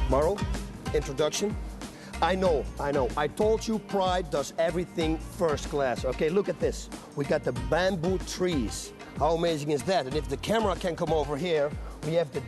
Mauro, introduction. I know. I told you Pride does everything first class. Okay, look at this. We got the bamboo trees. How amazing is that? And if the camera can come over here, we have the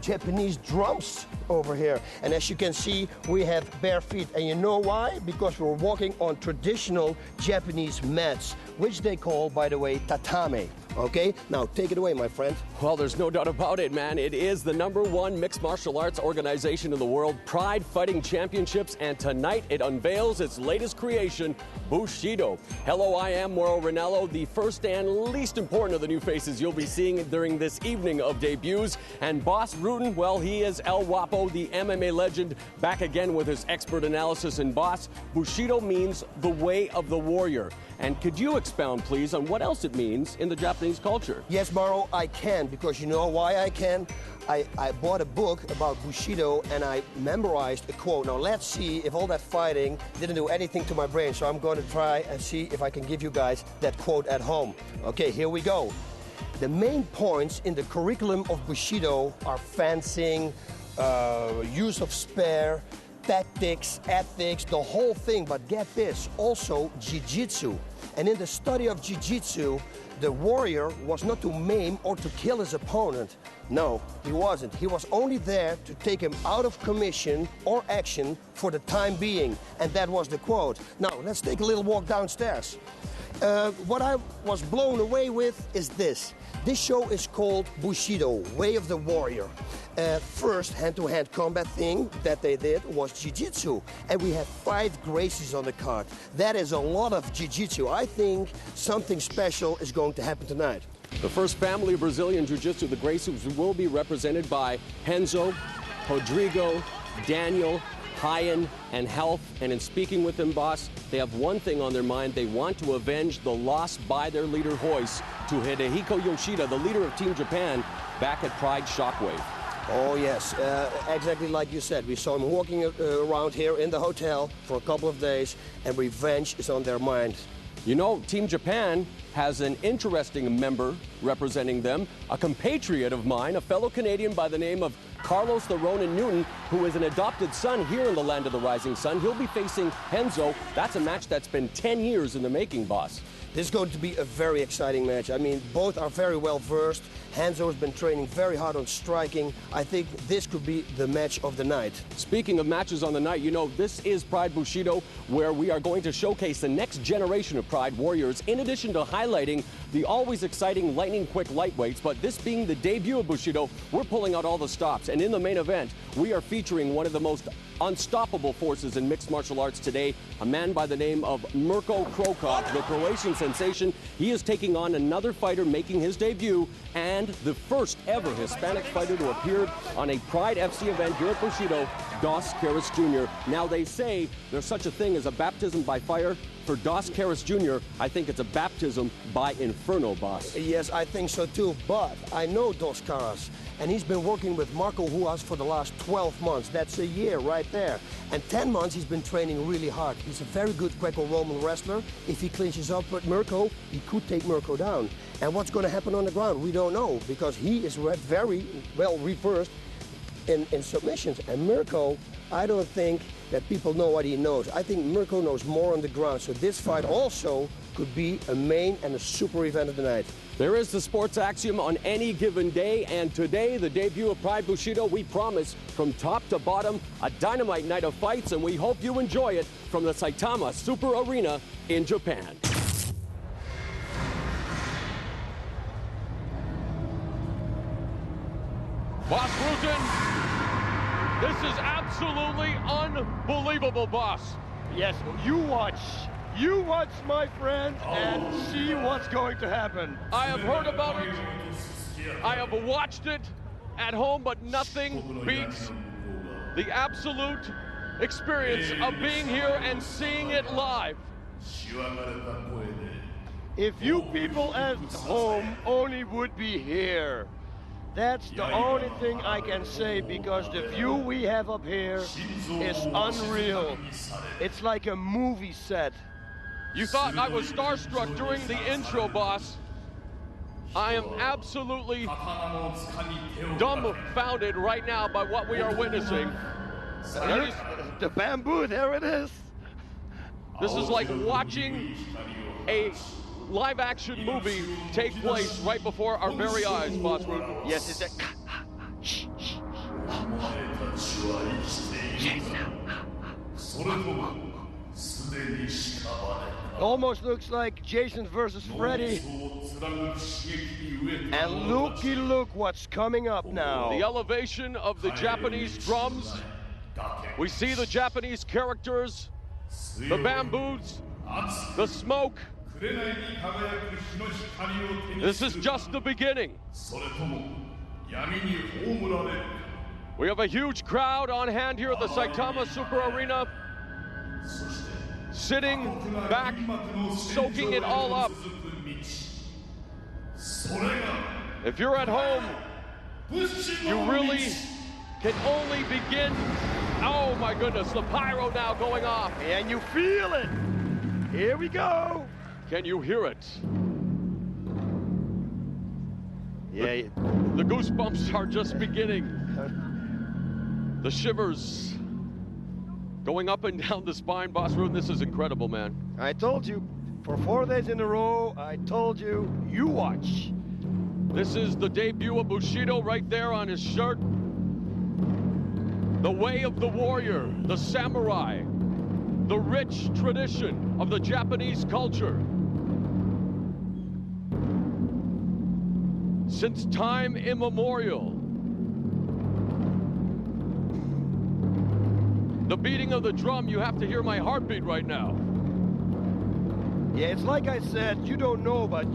Japanese drums over here. And as you can see, we have bare feet. And you know why? Because we're walking on traditional Japanese mats, which they call, by the way, tatame. Okay, now take it away, my friend. Well, there's no doubt about it, man. It is the #1 mixed martial arts organization in the world, Pride Fighting Championships, and tonight it unveils its latest creation, Bushido. Hello, I am Mauro Ranallo, the first and least important of the new faces you'll be seeing during this evening of debuts. And Boss Rutten, well, he is El Guapo, the MMA legend, back again with his expert analysis. And Boss, Bushido means the way of the warrior. And could you expound, please, on what else it means in the Japanese culture? Yes, Mauro, I can, because you know why I can? I bought a book about Bushido and I memorized a quote. Now let's see if all that fighting didn't do anything to my brain. So I'm going to try and see if I can give you guys that quote at home. Okay, here we go. The main points in the curriculum of Bushido are fencing, use of spear, tactics, ethics, the whole thing. But get this, also jiu-jitsu. And in the study of jiu-jitsu, the warrior was not to maim or to kill his opponent. No, he wasn't. He was only there to take him out of commission or action for the time being. And that was the quote. Now, let's take a little walk downstairs. What I was blown away with is this. This show is called Bushido, Way of the Warrior. First hand-to-hand combat thing that they did was jiu-jitsu. And we have 5 Gracies on the card. That is a lot of jiu-jitsu. I think something special is going to happen tonight. The first family of Brazilian Jiu-Jitsu, the Gracies, will be represented by Renzo, Rodrigo, Daniel, Ryan, and Health. And in speaking with them, Boss, they have one thing on their mind. They want to avenge the loss by their leader, Royce, to Hidehiko Yoshida, the leader of Team Japan, back at Pride Shockwave. Oh, yes, exactly like you said. We saw him walking around here in the hotel for a couple of days, and revenge is on their mind. You know, Team Japan has an interesting member representing them, a compatriot of mine, a fellow Canadian by the name of Carlos the Ronin Newton, who is an adopted son here in the land of the rising sun. He'll be facing Renzo. That's a match that's been 10 years in the making, Boss. This is going to be a very exciting match. I mean, both are very well versed. Renzo has been training very hard on striking. I think this could be the match of the night. Speaking of matches on the night, you know, this is Pride Bushido, where we are going to showcase the next generation of Pride warriors, in addition to highlighting the always exciting lightning-quick lightweights. But this being the debut of Bushido, we're pulling out all the stops. And in the main event, we are featuring one of the most unstoppable forces in mixed martial arts today, a man by the name of Mirko Cro Cop, the Croatian sensation. He is taking on another fighter making his debut, and the first ever Hispanic fighter to appear on a Pride FC event here at Bushido, Dos Caras Jr. Now, they say there's such a thing as a baptism by fire. For Dos Caras Jr., I think it's a baptism by inferno, Boss. Yes, I think so too, but I know Dos Caras, and he's been working with Marco Ruas for the last 12 months. That's a year right there. And 10 months he's been training really hard. He's a very good Greco-Roman wrestler. If he clinches up with Mirko, he could take Mirko down. And what's going to happen on the ground, we don't know, because he is very well reversed in submissions. And Mirko, I don't think that people know what he knows. I think Mirko knows more on the ground. So this fight also could be a main and a super event of the night. There is the sports axiom on any given day, and today, the debut of Pride Bushido, we promise, from top to bottom, a dynamite night of fights, and we hope you enjoy it from the Saitama Super Arena in Japan. Boss Rutten, this is absolutely unbelievable, Boss. Yes, you watch, my friend, and see what's going to happen. I have heard about it. I have watched it at home, but nothing beats the absolute experience of being here and seeing it live. If you people at home only would be here, that's the only thing I can say, because the view we have up here is unreal. It's like a movie set. You thought I was starstruck during the intro, Boss. I am absolutely dumbfounded right now by what we are witnessing. The bamboo, there it is. This is like watching a live-action movie take place right before our very eyes, Boss Rutan. Yes, it's a... Shh, shh. Almost looks like Jason versus Freddy. And looky look what's coming up now. The elevation of the Japanese drums. We see the Japanese characters, the bamboos, the smoke. This is just the beginning. We have a huge crowd on hand here at the Saitama Super Arena, sitting back, soaking it all up. If you're at home, you really can only begin. Oh my goodness, the pyro now going off. And you feel it. Here we go. Can you hear it? Yeah. The goosebumps are just beginning. The shivers going up and down the spine, Boss Rutan. This is incredible, man. I told you, for 4 days in a row, I told you, you watch. This is the debut of Bushido right there on his shirt. The way of the warrior, the samurai, the rich tradition of the Japanese culture. Since time immemorial, the beating of the drum, you have to hear my heartbeat right now. Yeah, it's like I said, you don't know, but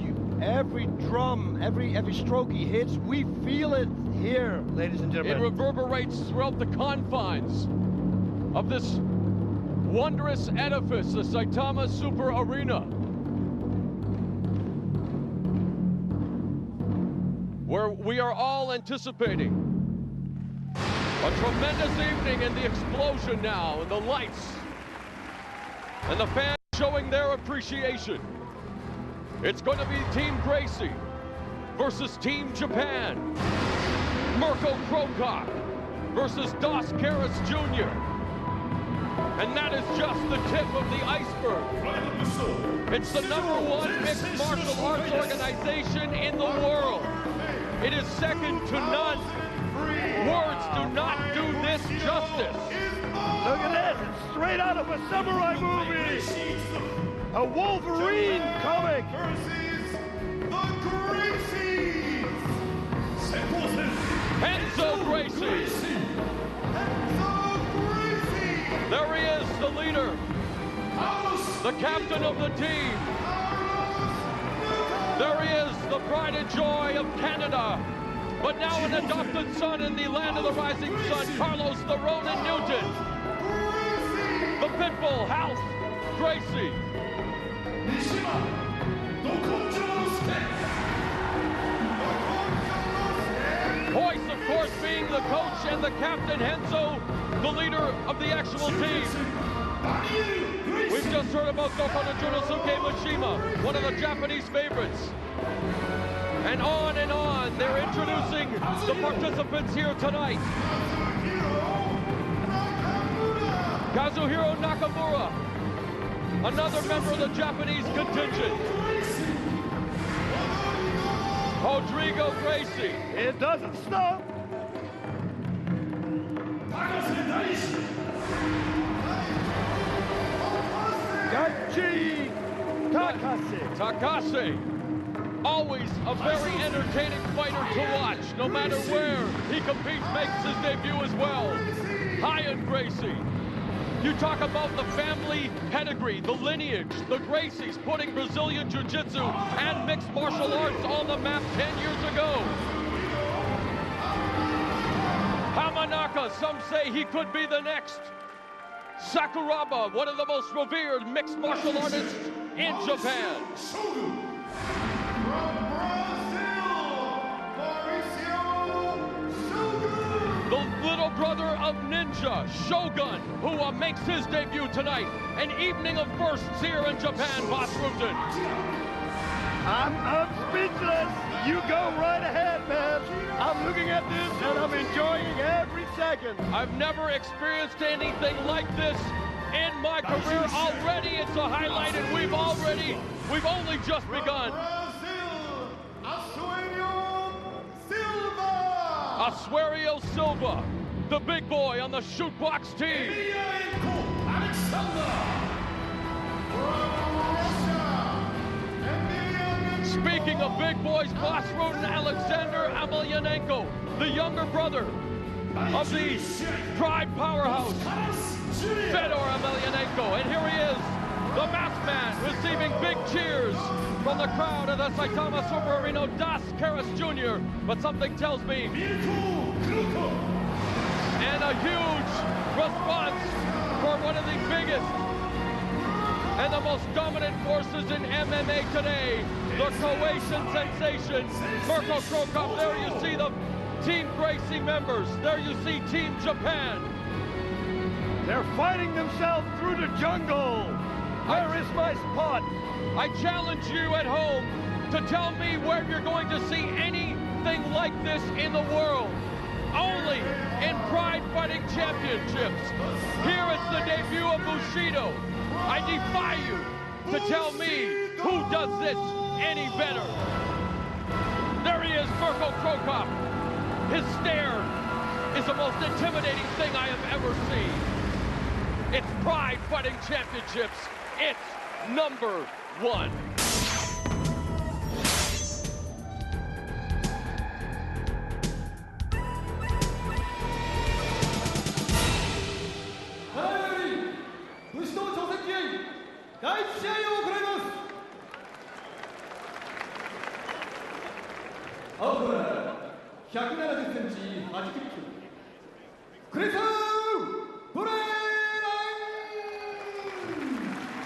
every drum, every stroke he hits, we feel it here, ladies and gentlemen. It reverberates throughout the confines of this wondrous edifice, the Saitama Super Arena, where we are all anticipating a tremendous evening, and the explosion now, and the lights, and the fans showing their appreciation. It's going to be Team Gracie versus Team Japan. Mirko Cro Cop versus Dos Caras Jr. And that is just the tip of the iceberg. It's the #1 mixed martial arts organization in the world. It is second to none. Words do not do this justice. Look at this, it's straight out of a samurai movie. A Wolverine comic. Renzo Gracie. There he is, the leader, the captain of the team. There he is, the pride and joy of Canada, but now an adopted son in the land of the rising sun, Carlos the Ronin Newton. The Pitbull, House Gracie. Hoist, of course, being the coach, and the captain, Renzo, the leader of the actual team. We've just heard about Dokkan Junosuke Mishima, one of the Japanese favorites. And on, they're introducing the participants here tonight. Kazuhiro Nakamura, another member of the Japanese contingent. Rodrigo Gracie. It doesn't stop. Gachi Takase. Always a very entertaining fighter to watch, no matter where he competes, makes his debut as well. Ryan Gracie. You talk about the family pedigree, the lineage, the Gracies putting Brazilian Jiu-Jitsu and mixed martial arts on the map 10 years ago. Hamanaka, some say he could be the next. Sakuraba, one of the most revered mixed martial artists in Japan. The little brother of Ninja, Shogun, who makes his debut tonight. An evening of firsts here in Japan, Boss Rutan. I'm speechless. You go right ahead, man. I'm looking at this and I'm enjoying every second. I've never experienced anything like this in my career. Already it's a highlight, and we've only just begun. Asuero Silva, the big boy on the shootbox team. Speaking of big boys, Bas Rutten, Alexander Emelianenko, the younger brother of the Pride powerhouse, Fedor Emelianenko. And here he is, the masked man, receiving big cheers from the crowd of the Saitama Super Arena, Das Karas Jr. But something tells me, and a huge response for one of the biggest and the most dominant forces in MMA today, the Croatian sensation, Mirko Cro Cop. There you see the Team Gracie members. There you see Team Japan. They're fighting themselves through the jungle. Where is my spot? I challenge you at home to tell me where you're going to see anything like this in the world. Only in Pride Fighting Championships. Here it's the debut of Bushido. I defy you to tell me who does this any better. There he is, Mirko Cro Cop. His stare is the most intimidating thing I have ever seen. It's Pride Fighting Championships. It's number 1.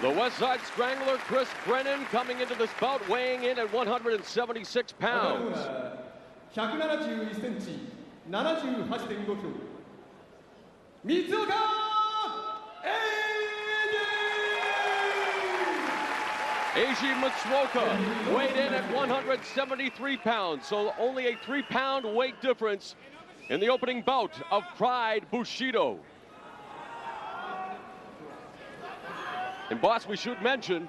The West Side Strangler, Chris Brennan, coming into this bout, weighing in at 176 pounds. 171センチ、78.5キロ。三岡Eiji Matsuoka weighed in at 173 pounds, so only a 3-pound weight difference in the opening bout of Pride Bushido. And boss, we should mention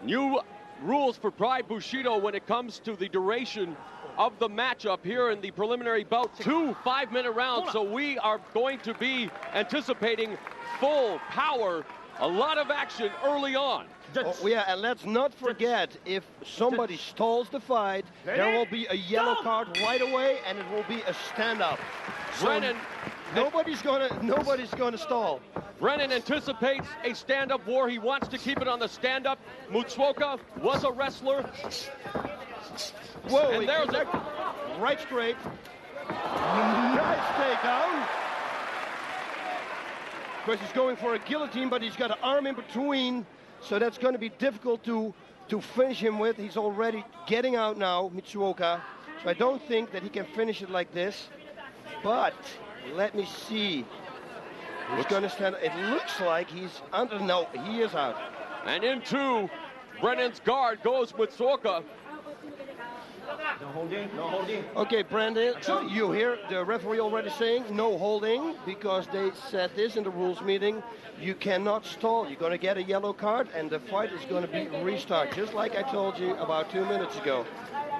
new rules for Pride Bushido when it comes to the duration of the matchup here in the preliminary bout. 2 5-minute rounds, so we are going to be anticipating full power, a lot of action early on. Oh, yeah, and let's not forget, if somebody stalls the fight, there will be a yellow card right away, and it will be a stand-up. Brennan, nobody's gonna stall. Brennan anticipates a stand-up war. He wants to keep it on the stand-up. Matsuoka was a wrestler. Whoa, and there's a right straight. Nice takedown. Of course, he's going for a guillotine, but he's got an arm in between, so that's going to be difficult to finish him with. He's already getting out now, Matsuoka. So I don't think that he can finish it like this. But let me see. He's going to stand. It looks like he's under. No, he is out. And into Brennan's guard goes Matsuoka. No holding, no holding. Okay, Brandon, you hear the referee already saying no holding, because they said this in the rules meeting. You cannot stall. You're going to get a yellow card, and the fight is going to be restart, just like I told you about 2 minutes ago.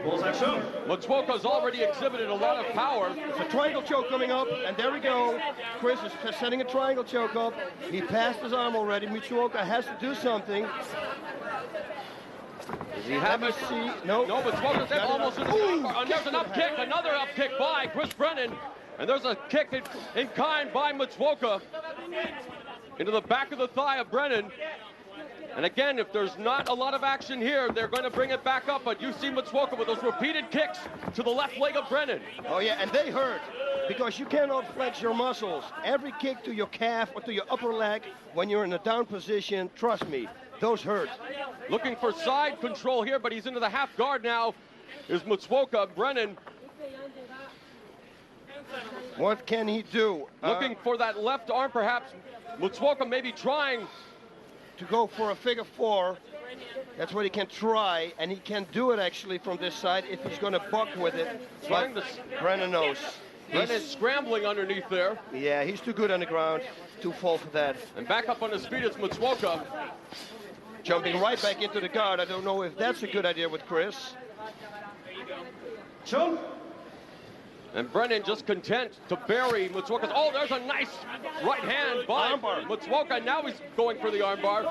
Matsuoka's already exhibited a lot of power. It's a triangle choke coming up, and there we go. Chris is setting a triangle choke up. He passed his arm already. Matsuoka has to do something. Does he have it? See. No. No, Matsuoka's almost in the and there's an up kick, another up kick by Chris Brennan. And there's a kick in kind by Matsuoka into the back of the thigh of Brennan. And again, if there's not a lot of action here, they're going to bring it back up. But you see Matsuoka with those repeated kicks to the left leg of Brennan. Oh, yeah, and they hurt, because you cannot flex your muscles. Every kick to your calf or to your upper leg when you're in a down position, trust me, those hurt. Looking for side control here, but he's into the half guard now. Is Matsuoka. Brennan what can he do? Looking for that left arm, perhaps. Matsuoka maybe trying to go for a figure four. That's what he can try, and he can do it actually from this side if he's going to buck with it. But Brennan knows. Brennan's scrambling underneath there. Yeah, he's too good on the ground to fall for that. And back up on his feet, it's Matsuoka. Jumping right back into the guard. I don't know if that's a good idea with Chris. And Brennan just content to bury Matsuoka. Oh, there's a nice right hand by Matsuoka. Now he's going for the armbar.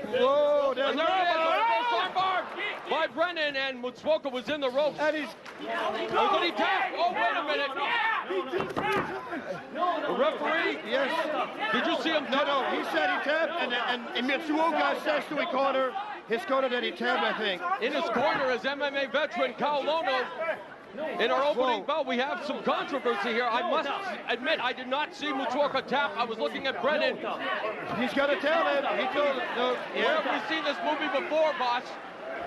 Whoa, there's And there it is. There goes armbar by Brennan, and Matsuoka was in the ropes. And he's... Oh, did he tap? Oh, wait a minute. The referee, Yes. did you see him tap? No, he said he tapped, and Mitsuoka says to his corner that he tapped, I think. In his corner is MMA veteran Kaolono. In our opening bout, we have some controversy here. I must admit, I did not see Matsuoka tap. I was looking at Brennan. He's got to tell him. He told no, Where have we seen this movie before, boss?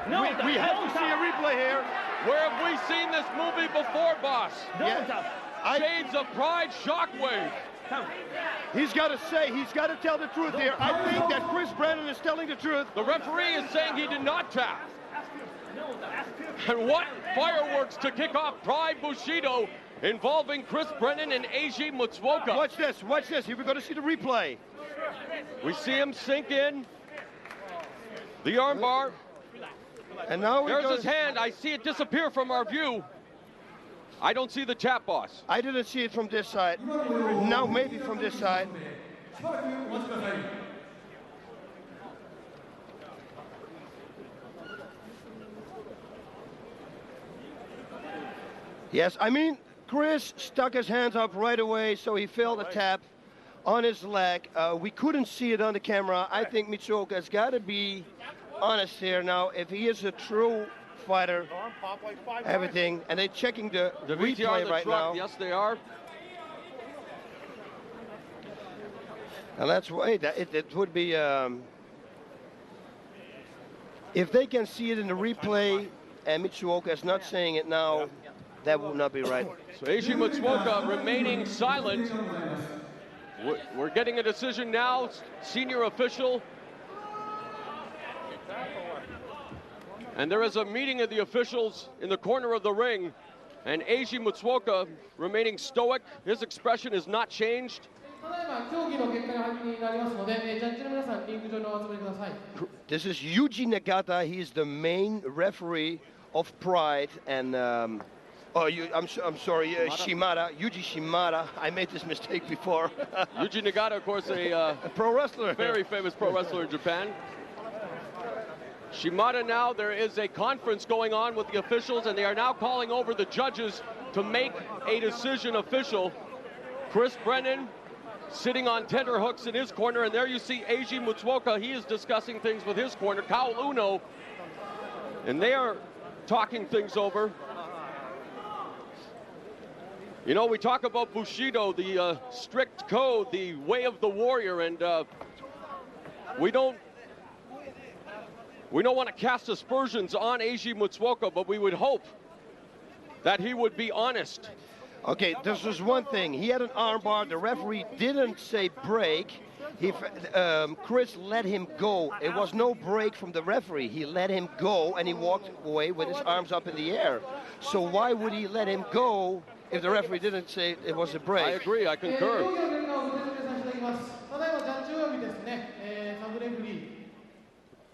we have to see a replay here. Where have we seen this movie before, boss? Yeah. Shades of Pride Shockwave. He's got to tell the truth here. I think that Chris Brennan is telling the truth. The referee is saying he did not tap. And what fireworks to kick off Pride Bushido involving Chris Brennan and Eiji Matsuoka. Watch this. Here we're going to see the replay. We see him sink in. The armbar. And now There's his hand. I see it disappear from our view. I don't see the tap, boss. I didn't see it from this side. Now maybe from this side. Yes, I mean, Chris stuck his hands up right away, so he felt a tap on his leg. We couldn't see it on the camera. I think Mitsuoka's got to be honest here now. If he is a true fighter, everything, and they're checking the replay right now. Yes, they are. And let's wait. It would be if they can see it in the replay, and Mitsuoka is not saying it now. That would not be right. So Eiji Matsuoka remaining silent. We're getting a decision now. Senior official. And there is a meeting of the officials in the corner of the ring. And Eiji Matsuoka remaining stoic. His expression has not changed. This is Yuji Nagata. He is the main referee of Pride. And I'm sorry, Shimada, Yuji Shimada. I made this mistake before. Yuji Nagata, of course, a pro wrestler. Very famous pro wrestler in Japan. Shimada now, there is a conference going on with the officials, and they are now calling over the judges to make a decision official. Chris Brennan sitting on tender hooks in his corner, and there you see Eiji Matsuoka. He is discussing things with his corner, Kao Uno, and they are talking things over. You know, we talk about Bushido, the strict code, the way of the warrior, and we don't want to cast aspersions on Eiji Matsuoka, but we would hope that he would be honest. Okay, this is one thing. He had an armbar. The referee didn't say break. Chris let him go. It was no break from the referee. He let him go, and he walked away with his arms up in the air. So why would he let him go if the referee didn't say it was a break? I agree. I concur.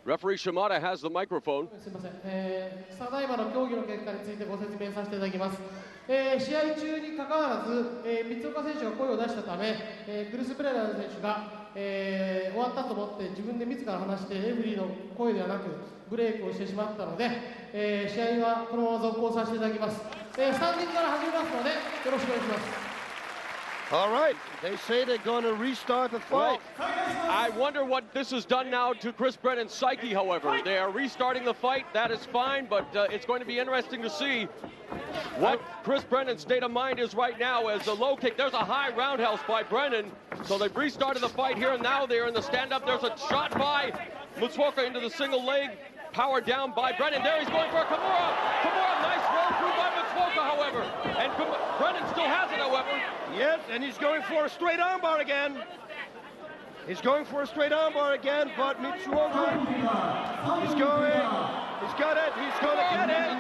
Referee Shimada has the microphone. ただいまの競技の結果についてご説明させていただきます。試合中に関わらず、三岡選手が声を出したため、クリス・プレラー選手が、終わったと思って自分で自ら話してレフェリーの声ではなくブレイクをしてしまったので、試合はこのまま続行させていただきます。スタンディングから始めますのでよろしくお願いします。All right, they say they're going to restart the fight. Well, I wonder what this has done now to Chris Brennan's psyche, however. They are restarting the fight. That is fine, but it's going to be interesting to see what Chris Brennan's state of mind is right now as a low kick. There's a high roundhouse by Brennan. So they've restarted the fight here, and now they're in the stand-up. There's a shot by Matsuoka into the single leg. Power down by Brennan. There he's going for a Kimura. Kimura, nice roll through by Matsuoka, however. And Brennan still has it, however. Yes, and he's going for a straight armbar again. He's going for a straight armbar again, but Mitsuoka, he's going, he's got it, he's going to get it.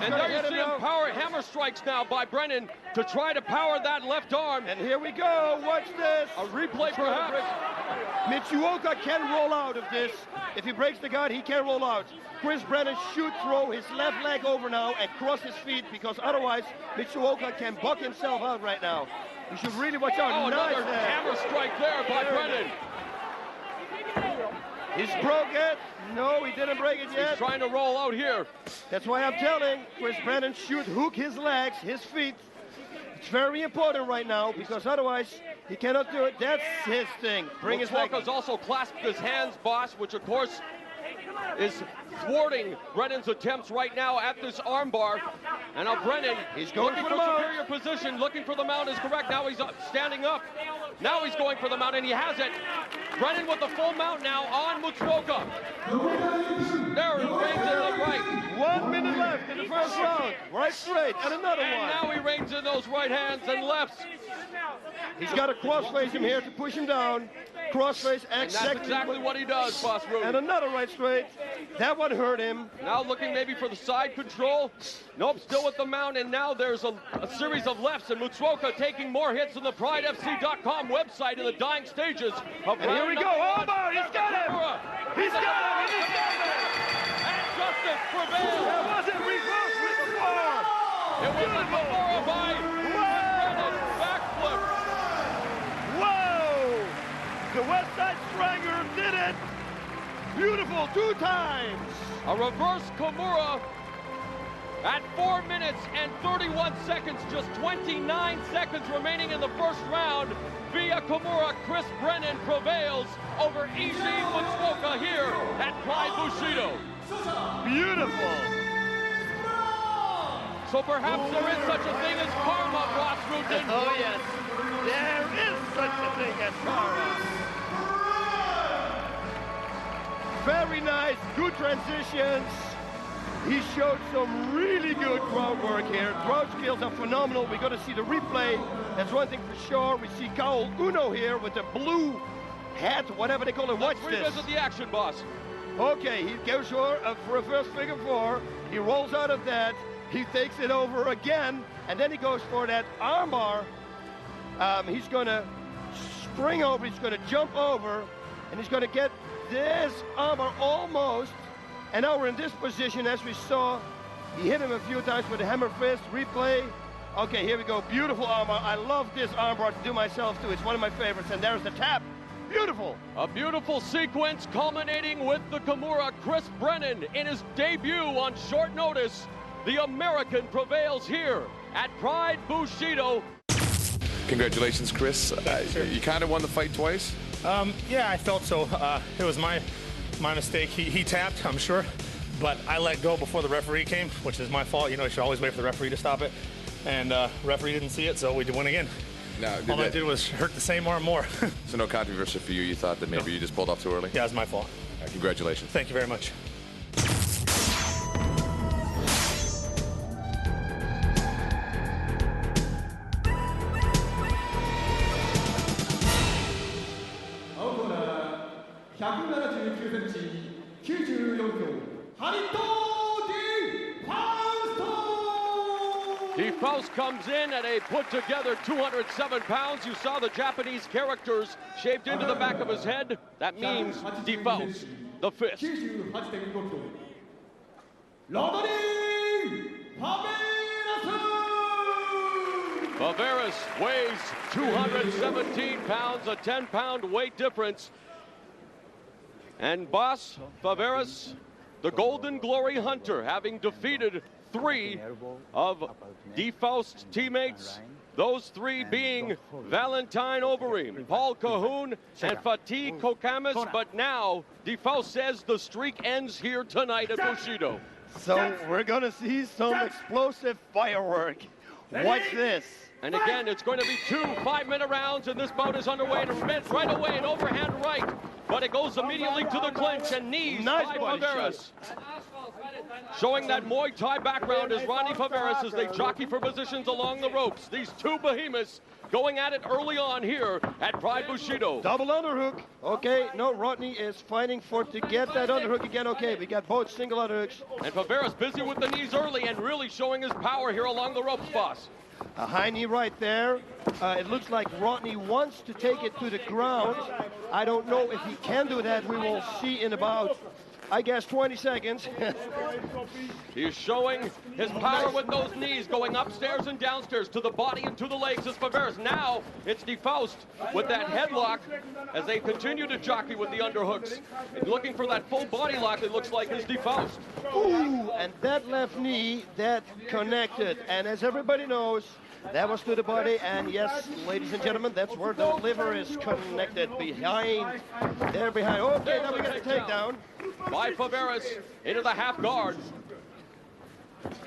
And there you see him power hammer strikes now by Brennan to try to power that left arm. And here we go, watch this. A replay perhaps. Mitsuoka can roll out of this. If he breaks the guard, he can roll out. Chris Brennan should throw his left leg over now and cross his feet, because otherwise Mitsuoka can buck himself out right now. You should really watch out. Oh, nice another hammer strike there by Brennan. He's broke it. No, he didn't break it yet. He's trying to roll out here. That's why I'm telling Chris Brennan should hook his legs, his feet. It's very important right now, because otherwise he cannot do it. That's his thing. Bring his leg. Mitsuoka's also clasped his hands, boss, which of course is thwarting Brennan's attempts right now at this armbar. And now Brennan, he's going looking for for the mount. superior position, looking for the mount is correct. Now he's standing up. Now he's going for the mount, and he has it. Brennan with the full mount now on Mitsuoka. There, he reigns in the right. 1 minute left in the first round. Right straight, and another And one. now he reigns in those right hands and lefts. He's got to cross-face him here to push him down. Cross-face, And that's exactly what he does, Boss Rudy. And another right straight. That one hurt him. Now looking maybe for the side control. Nope, still with the mount, and now there's a series of lefts, and Mitsuoka taking more hits on the PrideFC.com website in the dying stages of And here we go. Oh, he's got him! He's got him! He's got him! And justice prevails. That wasn't reverse with the bar. It was a Kimura by Brennan backflip. Whoa! The West Side Stringer did it. Beautiful, 2 times. A reverse Kimura at 4 minutes and 31 seconds, just 29 seconds remaining in the first round. Via Kimura, Chris Brennan prevails over Issei Mitsuoka here at Pride Bushido. Beautiful. So perhaps there is such a thing as karma, Ross Rutan. Oh, yes. There is such a thing as karma. Very nice, good transitions. He showed some really good crowd work here. Crowd skills are phenomenal. We're going to see the replay. That's one thing for sure. We see Kaol Uno here with the blue hat, whatever they call it. Watch Let's revisit this. the action, boss. Okay, he goes for a reverse figure 4. He rolls out of that. He takes it over again, and then he goes for that armbar. He's going to spring over. He's going to jump over, and he's going to get this armbar almost. And now we're in this position, as we saw. He hit him a few times with a hammer fist. Replay. Okay, here we go. Beautiful armbar. I love this armbar to do myself, too. It's one of my favorites. And there's the tap. Beautiful. A beautiful sequence culminating with the Kimura. Chris Brennan in his debut on short notice. The American prevails here at Pride Bushido. Congratulations, Chris. You kind of won the fight twice. Yeah, I felt so. It was my mistake. He tapped, I'm sure, but I let go before the referee came, which is my fault. You know, you should always wait for the referee to stop it. And referee didn't see it, so we did win again. Now, All I did was hurt the same arm more. So no controversy for you. You thought that maybe you just pulled off too early? Yeah, it's my fault. Congratulations. Thank you very much. D. Faust comes in at a put-together 207 pounds. You saw the Japanese characters shaved into the back of his head. That means D. Faust, the fist. Faveras weighs 217 pounds, a 10-pound weight difference. And boss, Faveras, the Golden Glory Hunter, having defeated 3 of D. Faust's teammates, those 3 being Valentine Overeem, Paul Cahoon, and Fatih Kokamis. But now, D. Faust says the streak ends here tonight at Bushido. So we're going to see some explosive firework. Watch this. And again, it's going to be 2 5-minute rounds, and this bout is underway. And right away, an overhand right, but it goes immediately to the clinch, and knees Nice by body Faveras. Showing that Muay Thai background is Ronnie Faveras as they jockey for positions along the ropes. These 2 behemoths going at it early on here at Pride Bushido. Double underhook. Okay, no, Rodney is fighting to get that underhook again. Okay, we got both single underhooks. And Faveras busy with the knees early and really showing his power here along the ropes, boss. A high knee right there. It looks like Rodney wants to take it to the ground. I don't know if he can do that. We will see in about, I guess, 20 seconds. He's showing his power with those knees, going upstairs and downstairs to the body and to the legs as Faveras. Now it's DeFaust with that headlock as they continue to jockey with the underhooks. And looking for that full body lock, it looks like is DeFaust. Ooh, and that left knee, that connected. And as everybody knows, that was to the body. And yes, ladies and gentlemen, that's where the liver is connected behind. There behind. Okay, now we got a takedown. By Faveras into the half guard.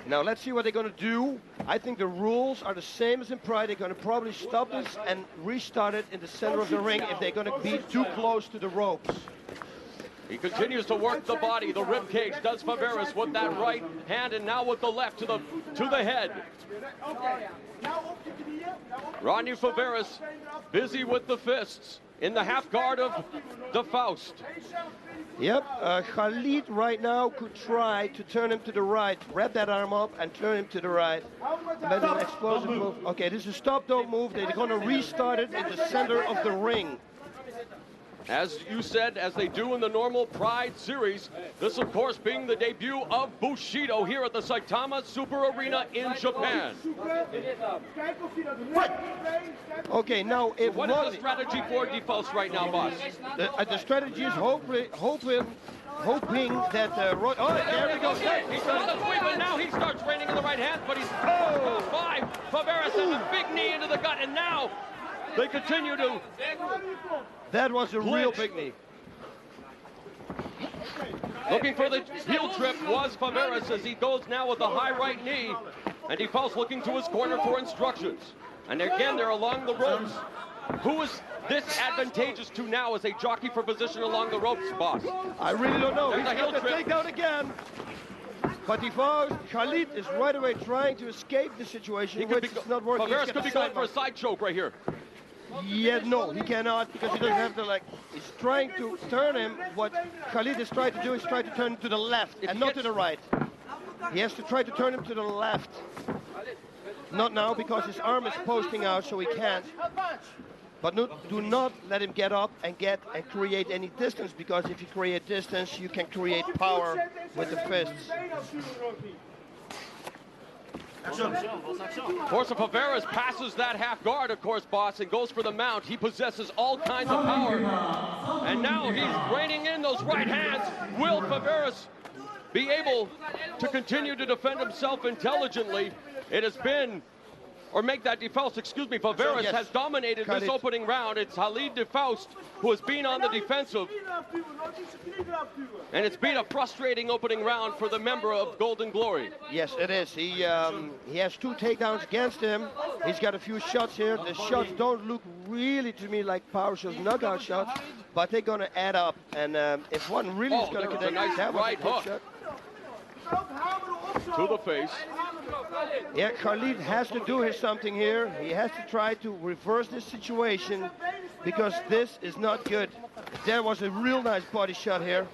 Now let's see what they're going to do. I think the rules are the same as in Pride. They're going to probably stop this and restart it in the center of the ring if they're going to be too close to the ropes. He continues to work the body, the rib cage, does Faveras with that right hand and now with the left to the head. Rodney Faveras busy with the fists in the half guard of DeFaust. Yep, Khalid right now could try to turn him to the right, wrap that arm up and turn him to the right. But an explosive move. Okay, this is stop, don't move. They're going to restart it in the center of the ring. As you said, as they do in the normal Pride series, this of course being the debut of Bushido here at the Saitama Super Arena in Japan. Okay, now if what is the strategy for DeFaust right now, boss? The strategy is hoping that there we go. He's on the sweep, and now he starts raining in the right hand, but he's caught by Faveras and a big knee into the gut, and now they continue to. That was a real big knee. Looking for the heel trip was Faveras as he goes now with a high right knee, and DeFaust looking to his corner for instructions. And again, they're along the ropes. Who is this advantageous to now as they jockey for position along the ropes, boss? I really don't know. There's He's got the takedown again. But DeFaust, Khalid is right away trying to escape the situation, which is not working. Faveras could be going for a side choke right here. Yeah, no, he cannot because he doesn't have the leg. He's trying to turn him. What Khalid is trying to do is try to turn him to the left and not to the right. He has to try to turn him to the left. Not now because his arm is posting out, so he can't. But no, do not let him get up and create any distance, because if you create distance, you can create power with the fists. Of course, if Faveras passes that half guard, of course, boss, and goes for the mount, he possesses all kinds of power. And now he's reining in those right hands. Will Faveras be able to continue to defend himself intelligently? It has been, or make that DeFaust, excuse me, Faveras has dominated this opening round. It's Khalid DeFaust who has been on the defensive. And it's been a frustrating opening round for the member of Golden Glory. Yes, it is. He has 2 takedowns against him. He's got a few shots here. The shots don't look really to me like power shots, knockout shots, but they're going to add up. And if one really is going to connect, nice that was right a good hook. shot. To the face. Yeah, Khalid has to do something here. He has to try to reverse this situation because this is not good. There was a real nice body shot here.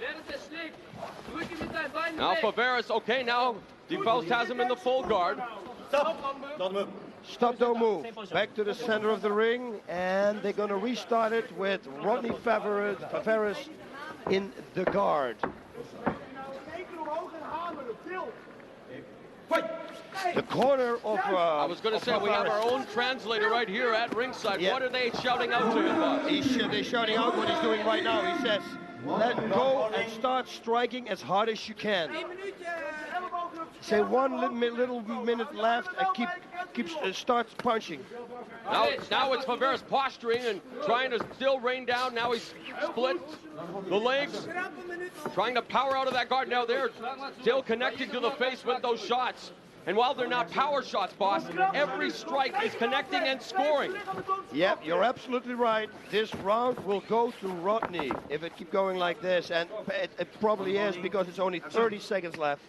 Now Faveras, okay, now DeFaust has him in the full guard. Stop, don't move. Back to the center of the ring, and they're going to restart it with Rodney Faveras in the guard. The corner of... I was going to say, we have our own translator right here at ringside. Yeah. What are they shouting out to him, boss? They're shouting out what he's doing right now. He says, let go and start striking as hard as you can. Say 1 little minute left and starts punching. Now it's Faveras posturing and trying to still rain down. Now he's split the legs, trying to power out of that guard. Now they're still connecting to the face with those shots. And while they're not power shots, boss, every strike is connecting and scoring. Yep, you're absolutely right. This round will go to Rodney if it keeps going like this. And it probably is because it's only 30 seconds left.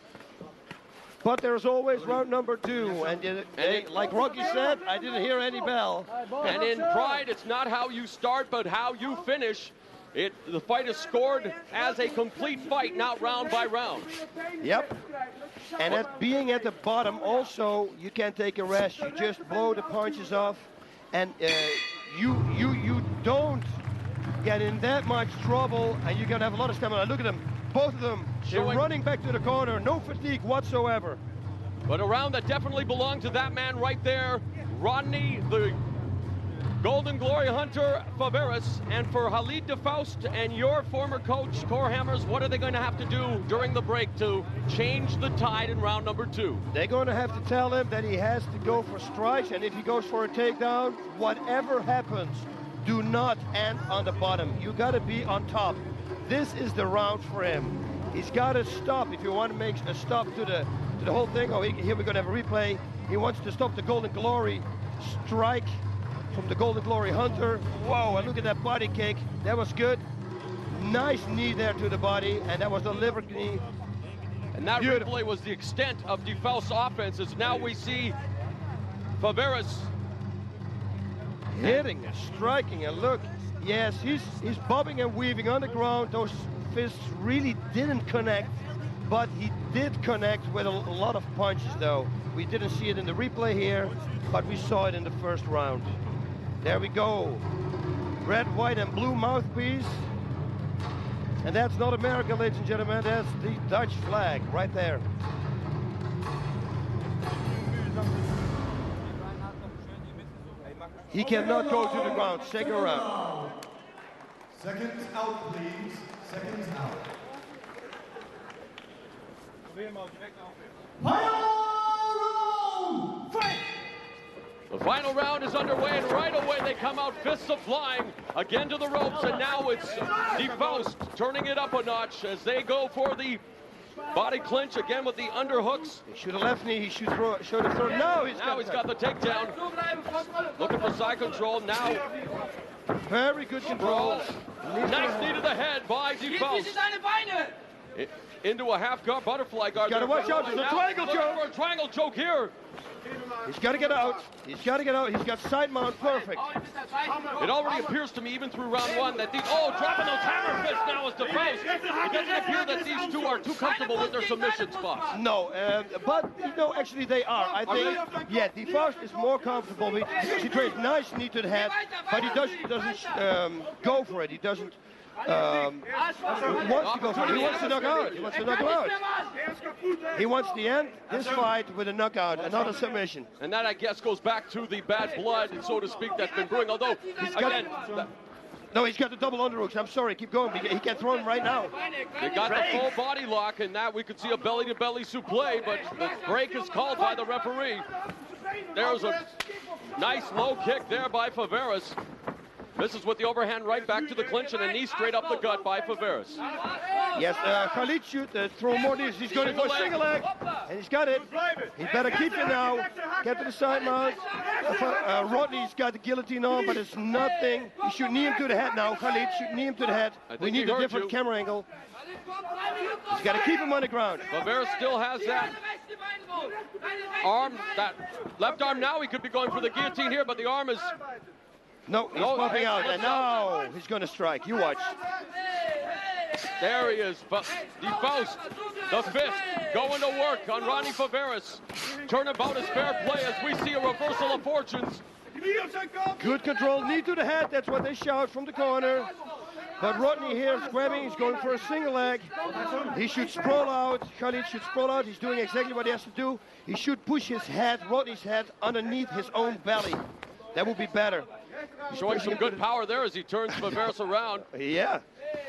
But there's always round number 2, and like Rocky said, I didn't hear any bell. And in Pride, it's not how you start, but how you finish. The fight is scored as a complete fight, not round by round. Yep. And being at the bottom also, you can't take a rest. You just blow the punches off, and you don't get in that much trouble, and you're gonna have a lot of stamina. Look at them, both of them. They're running back to the corner, no fatigue whatsoever. But a round that definitely belonged to that man right there, Rodney, the Golden Glory Hunter Faveras. And for Khalid DeFaust and your former coach, Cor Hammers, what are they going to have to do during the break to change the tide in round number 2? They're going to have to tell him that he has to go for strikes, and if he goes for a takedown, whatever happens, do not end on the bottom. You got to be on top. This is the round for him. He's got to stop if you want to make a stop to the whole thing. Oh, here we're going to have a replay. He wants to stop the Golden Glory strike from the Golden Glory Hunter. Whoa, and look at that body kick. That was good. Nice knee there to the body, and that was the liver knee. And that replay was the extent of DeFaust's offense, as now we see Faveras hitting and striking, and look, yes, he's bobbing and weaving on the ground. Those fists really didn't connect, but he did connect with a lot of punches, though. We didn't see it in the replay here, but we saw it in the first round. There we go. Red, white, and blue mouthpiece. And that's not America, ladies and gentlemen. That's the Dutch flag right there. He cannot go to the ground. Second round. Seconds out, please. Seconds out. The final round is underway, and right away they come out fists of flying again to the ropes, and now it's DeFaust turning it up a notch as they go for the body clinch again with the underhooks. He should have left knee, he should have thrown. Now he's got the takedown. Looking for side control now. Very good control. Nice knee to the head by DeFaust. Into a half guard, butterfly guard. Got to watch out, there's a triangle choke. For a triangle choke here. He's got to get out. He's got to get out. He's got side mount perfect. It already appears to me, even through round 1, that dropping those hammer fists now is DeFaust. It doesn't appear that these two are too comfortable with their submission spots. No, but actually they are. I think, yeah, DeFaust is more comfortable with. He trades nice knee to the head, but he doesn't go for it. He doesn't. Wants to go for it. He wants to knock out. He wants to knock him out. He wants to end this fight with a knockout, another submission. And that, I guess, goes back to the bad blood, so to speak, that's been brewing. Although, again, no, he's got the double underhooks. I'm sorry, keep going. He can't throw him right now. They got the full body lock, and that we could see a belly-to-belly suplex, but the break is called by the referee. There's a nice low kick there by Faveras. This is with the overhand right back to the clinch and a knee straight up the gut by Faveras. Yes, Khalid should throw more knees. He's going for a single leg, and he's got it. He better keep it now. Get to the side mount. Rodney's got the guillotine on, but it's nothing. He should knee him to the head now. Khalid should knee him to the head. We need a different camera angle. He's got to keep him on the ground. Faveras still has that arm, that left arm now. He could be going for the guillotine here, but the arm is... No, he's popping out, and now he's going to strike. You watch. There he is. DeFaust, the fist, going to work on Ronnie Faveras. Turnabout is fair play as we see a reversal of fortunes. Good control, knee to the head. That's what they shout from the corner. But Rodney here is grabbing. He's going for a single leg. He should sprawl out. Khalid should sprawl out. He's doing exactly what he has to do. He should push his head, Rodney's head, underneath his own belly. That would be better. Showing some good power there as he turns Faveras around. Yeah.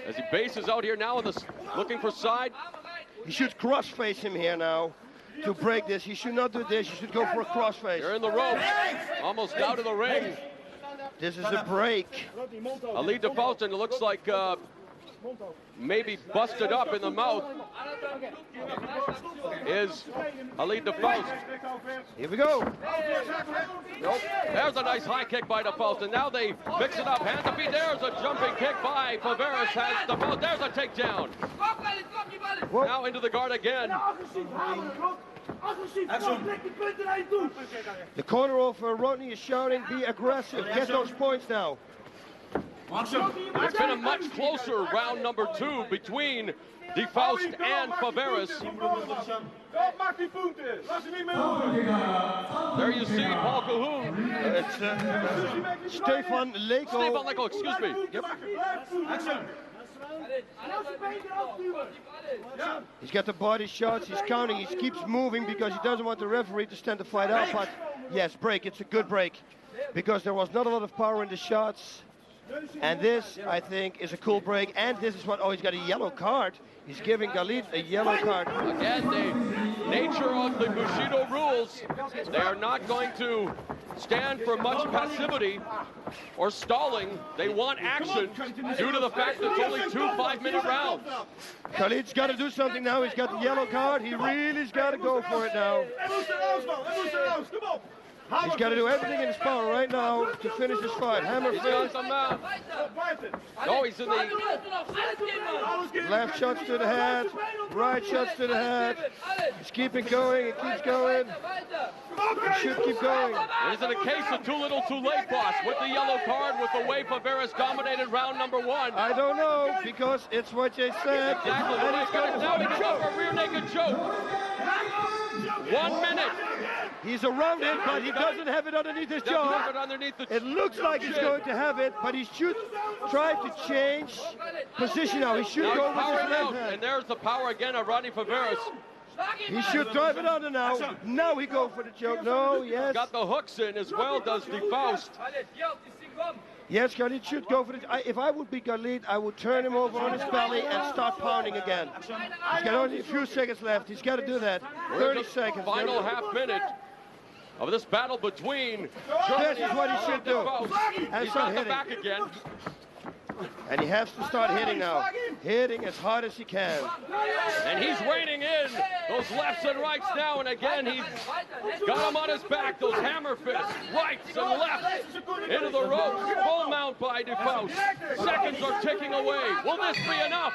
As he bases out here now, looking for side. He should cross-face him here now to break this. He should not do this. He should go for a cross-face. They're in the ropes, almost out of the ring. This is a break. Khalid DeFaust, and it looks like maybe busted up in the mouth is Khalid DeFaust. Here we go. Nope. There's a nice high kick by DeFaust, and now they mix it up. Hands to feet. There's a jumping kick by Faveras. Has DeFaust. There's a takedown. Whoa. Now into the guard again. The corner of Rodney is shouting, be aggressive, get those points now. It's been a much closer round number 2 between DeFaust and Faveres. There you see Paul Cahoon. It's Stefan Leko. Stefan Leko, excuse me. Yep. He's got the body shots, he's counting, he keeps moving because he doesn't want the referee to stand the fight out. But yes, break, it's a good break. Because there was not a lot of power in the shots. And this, I think, is a cool break. And this is what, oh, he's got a yellow card. He's giving Khalid a yellow card. Again, the nature of the Bushido rules, they are not going to stand for much passivity or stalling. They want action due to the fact that it's only 2 5-minute rounds. Khalid's got to do something now. He's got the yellow card. He really's got to go for it now. He's got to do everything in his power right now to finish this fight. Hammer fist. No, he's in the left shots to the head, right shots to the head. He's keeping going, he keeps going. He should keep going. Is it a case of too little too late, boss? With the yellow card, with the way Faveres dominated round number 1. I don't know, because it's what they said. Exactly. And he's got it now. He gets over a rear naked choke. 1 minute. He's around it, but he doesn't have it underneath his jaw. It looks like he's going to have it, but he should try to change position now. He should go with his left hand. And there's the power again of Rodney Faveres. He should drive it under now. Now he go for the choke. No, yes. Got the hooks in as well, does DeFaust. Yes, Khalid should go for it. If I would be Khalid, I would turn him over on his belly and start pounding again. He's got only a few seconds left. He's got to do that. 30 seconds. Final half minute of this battle between This is what he should do. And he's got the back again. And he has to start hitting now. Hitting as hard as he can. And he's reining in those lefts and rights now. And again, he's got him on his back. Those hammer fists, rights and lefts into the ropes. Full mount by DeFaust. Seconds are ticking away. Will this be enough?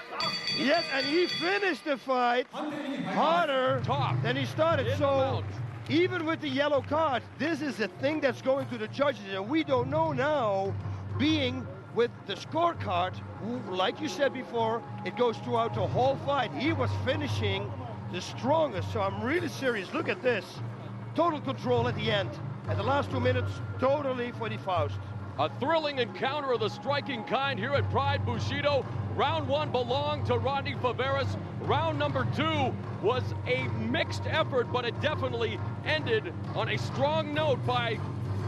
Yes, and he finished the fight harder than he started. So even with the yellow card, this is a thing that's going to the judges. And we don't know now, being with the scorecard, like you said before, it goes throughout the whole fight. He was finishing the strongest, so I'm really serious. Look at this. Total control at the end. At the last 2 minutes, totally for DeFaust. A thrilling encounter of the striking kind here at Pride Bushido. Round 1 belonged to Rodney Faveres. Round number 2 was a mixed effort, but it definitely ended on a strong note by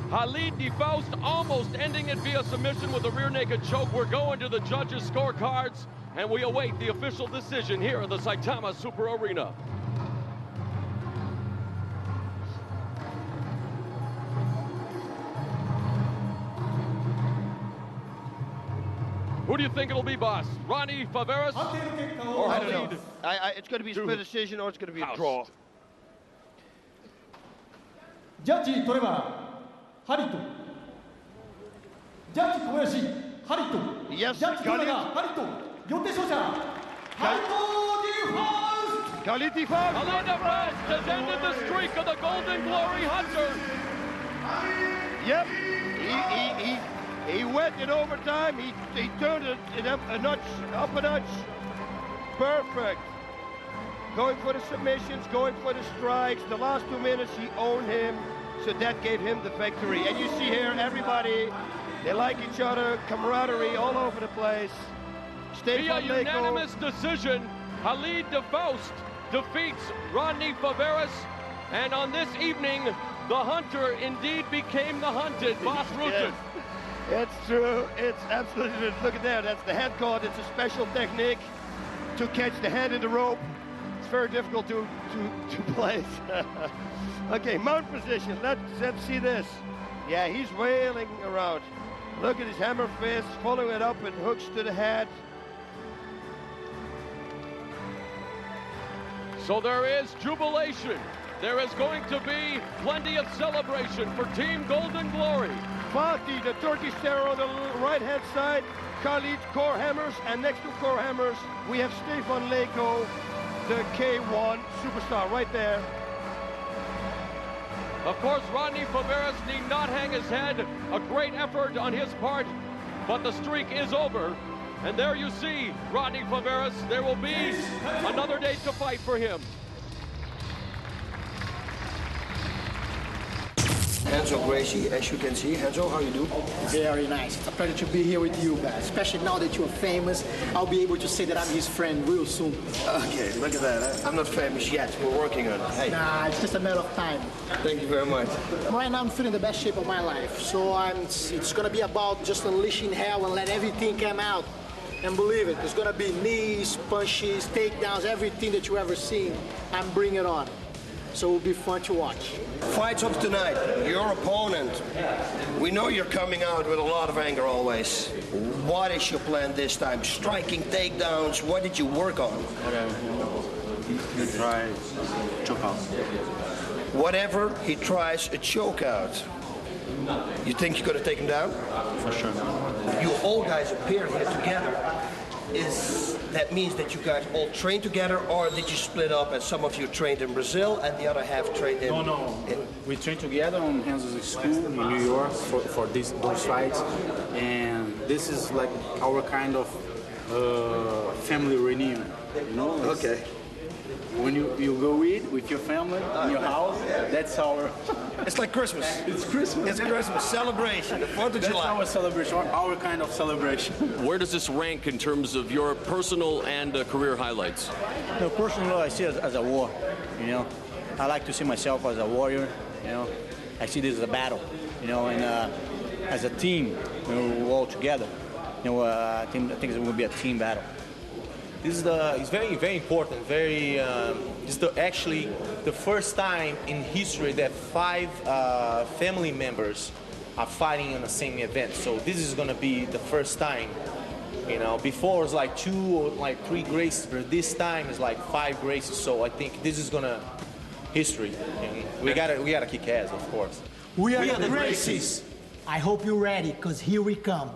Khalid DeFaust, almost ending it via submission with a rear naked choke. We're going to the judges' scorecards, and we await the official decision here at the Saitama Super Arena. Who do you think it'll be, boss? Rodney Faveres or I don't know. Khalid? It's going to be a split decision or it's going to be a draw. Judge Trevor Harito. Judge Kobayashi Harito. Yes, Judge Kobayashi Harito. Yote Shosha Harito DeFaust. Khalid DeFaust. Khalid DeFaust has ended the streak of the Golden Glory Hunter. Yep. He went in overtime. He turned it up a notch. Perfect. Going for the submissions, going for the strikes. The last 2 minutes, he owned him. So that gave him the victory. And you see here, everybody, they like each other, camaraderie all over the place. Via unanimous decision, Khalid DeFaust defeats Rodney Faveres. And on this evening, the hunter indeed became the hunted. Boss Rutan. Yes, it's true. It's absolutely true. Look at that. That's the head caught. It's a special technique to catch the head in the rope. It's very difficult to place. Okay, mount position. Let's see this. Yeah, he's wailing around. Look at his hammer fist, following it up with hooks to the head. So there is jubilation. There is going to be plenty of celebration for Team Golden Glory. Fatih, the Turkish terror on the right-hand side. Khalid, core hammers, and next to core hammers, we have Stefan Leko, the K1 superstar right there. Of course, Rodney Faveras need not hang his head. A great effort on his part, but the streak is over. And there you see Rodney Faveras. There will be another day to fight for him. Renzo Gracie, as you can see. Renzo, how you do? Very nice. It's a pleasure to be here with you guys. Especially now that you're famous, I'll be able to say that I'm his friend real soon. Okay, look at that. I'm not famous yet. We're working on it. Hey. Nah, it's just a matter of time. Thank you very much. Right now I'm feeling the best shape of my life. So it's gonna be about just unleashing hell and let everything come out. And believe it, there's gonna be knees, punches, takedowns, everything that you ever seen. I'm bringing it on. So it will be fun to watch. Fights of tonight. Your opponent. We know you're coming out with a lot of anger always. What is your plan this time? Striking takedowns. What did you work on? He tries choke out. Whatever he tries, a choke out. You think you're going to take him down? For sure. You all guys appear here together. That means that you guys all train together, or did you split up and some of you trained in Brazil and the other half trained in... No. We trained together on Renzo's school in New York for those fights. And this is like our kind of family reunion, you know? Okay. When you go eat with your family in your house, that's our... It's like Christmas. It's Christmas. It's Christmas celebration, the 4th of That's July. our celebration, our kind of celebration. Where does this rank in terms of your personal and career highlights? No, personally, I see it as a war, you know. I like to see myself as a warrior, you know. I see this as a battle, you know, and as a team, we're all together. You know, I think it will be a team battle. This is it's very, very important. This is actually the first time in history that 5 family members are fighting in the same event. So this is going to be the first time. You know, before it was like 2 or like 3 graces, but this time is like 5 graces. So I think this is gonna history. And we gotta kick ass, of course. We are the Gracies. I hope you're ready, because here we come.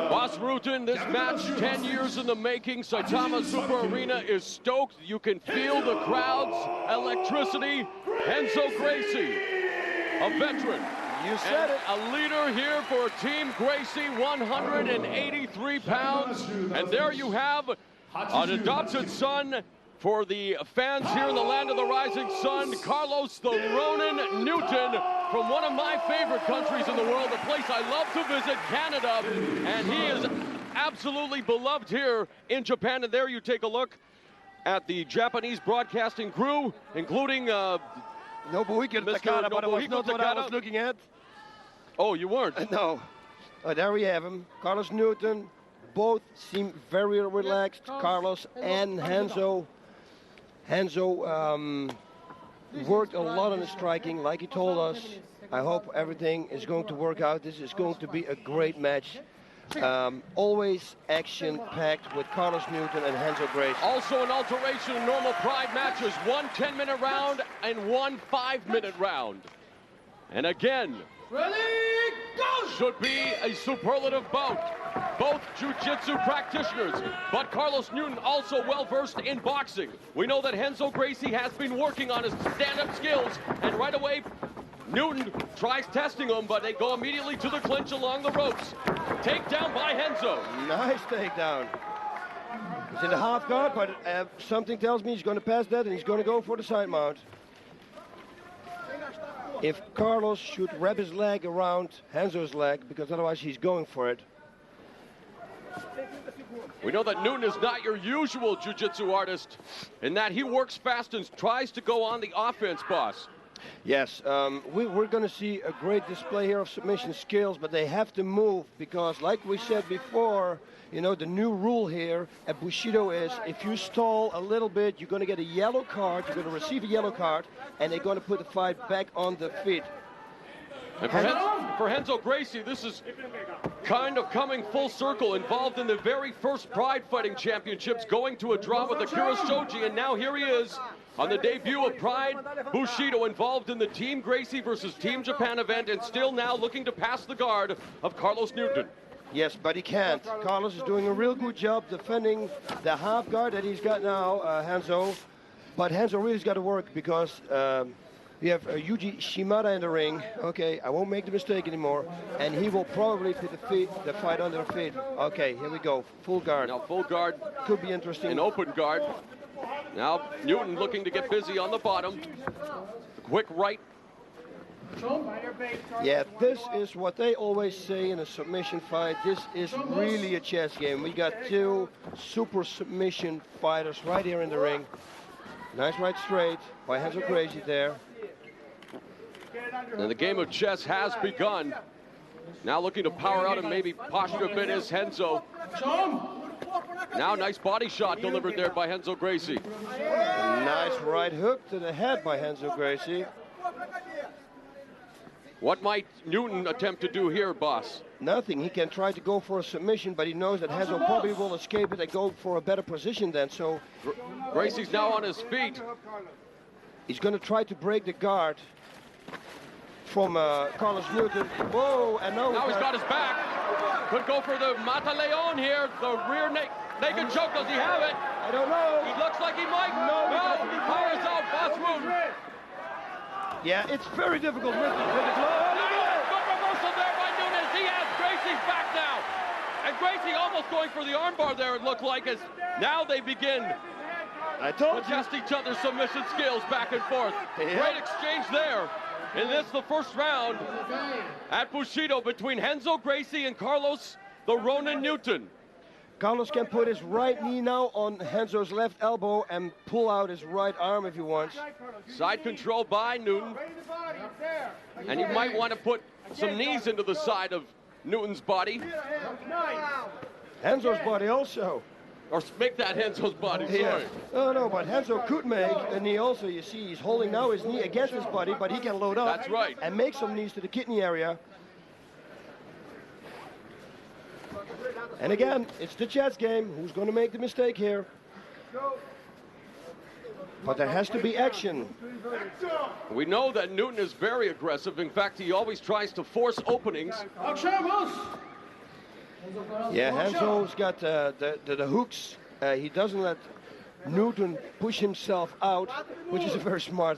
Bas Rutten, this match 10 years in the making. Saitama Super Arena is stoked. You can feel the crowd's electricity. Renzo Gracie, a veteran. You said it. A leader here for Team Gracie, 183 pounds. And there you have an adopted son for the fans here in the land of the rising sun, Carlos the Ronin Newton, from one of my favorite countries in the world, a place I love to visit, Canada. And he is absolutely beloved here in Japan. And there you take a look at the Japanese broadcasting crew, including Nobuhiko Takada, but it was not what I was looking at. Oh, you weren't? No. There we have him. Carlos Newton. Both seem very relaxed. Carlos and Renzo. Renzo worked a lot on the striking, like he told us. I hope everything is going to work out. This is going to be a great match. Always action-packed with Carlos Newton and Renzo Gracie. Also an alteration in normal Pride matches. 1 10-minute round and 1 5-minute round. And again, ready, go! Should be a superlative bout. Both jiu-jitsu practitioners, but Carlos Newton also well-versed in boxing. We know that Renzo Gracie has been working on his stand-up skills, and right away, Newton tries testing him, but they go immediately to the clinch along the ropes. Takedown by Renzo. Nice takedown. He's in the half guard, but something tells me he's going to pass that, and he's going to go for the side mount. If Carlos should wrap his leg around Renzo's leg, because otherwise he's going for it. We know that Newton is not your usual jiu-jitsu artist, in that he works fast and tries to go on the offense, boss. Yes, we're going to see a great display here of submission skills, but they have to move because, like we said before, you know, the new rule here at Bushido is if you stall a little bit, you're going to get a yellow card, you're going to receive a yellow card, and they're going to put the fight back on the feet. And for Renzo Gracie, this is kind of coming full circle, involved in the very first Pride Fighting Championships, going to a draw with Akira Shoji, and now here he is on the debut of Pride Bushido, involved in the Team Gracie versus Team Japan event, and still now looking to pass the guard of Carlos Newton. Yes, but he can't. Carlos is doing a real good job defending the half guard that he's got now, Hanzo. But Hanzo really's got to work because we have Yuji Shimada in the ring. Okay, I won't make the mistake anymore. And he will probably put the fight under the feet. Okay, here we go. Full guard. Now full guard. Could be interesting. An open guard. Now Newton looking to get busy on the bottom. Quick right. Yeah, this is what they always say in a submission fight. This is really a chess game. We got two super submission fighters right here in the ring. Nice right straight by Hanzo Gracie there. And the game of chess has begun. Now looking to power out and maybe posture a bit is Henzo. Now nice body shot delivered there by Hanzo Gracie. Nice right hook to the head by Hanzo Gracie. What might Newton attempt to do here, boss? Nothing. He can try to go for a submission, but he knows that Hanzo probably will escape it and go for a better position then. So Gracie's now on his feet. He's going to try to break the guard from Carlos Newton. Whoa, and now he's got his back. Could go for the Mata Leon here. The rear naked choke. Does he have it? I don't know. He looks like he might. No, he fires out Boss Wound. Yeah, it's very difficult with the glove. Good reversal there by Nunes. He has Gracie's back now. And Gracie almost going for the armbar there, it looked like, as now they begin to test each other's submission skills back and forth. Yeah. Great exchange there. In this, the first round at Bushido between Hanzo Gracie and Carlos the Ronin Newton. Carlos can put his right knee now on Hanzo's left elbow and pull out his right arm if he wants. Side control by Newton. And he might want to put some knees into the side of Newton's body. Hanzo's body also. Or make that Hanzo's body, sorry. Yeah. No, but Hanzo could make a knee also. You see, he's holding now his knee against his body, but he can load up. That's right. And make some knees to the kidney area. And again, it's the chess game. Who's going to make the mistake here? But there has to be action. We know that Newton is very aggressive. In fact, he always tries to force openings. Yeah, Hanzo's got the hooks. He doesn't let Newton push himself out, which is a very smart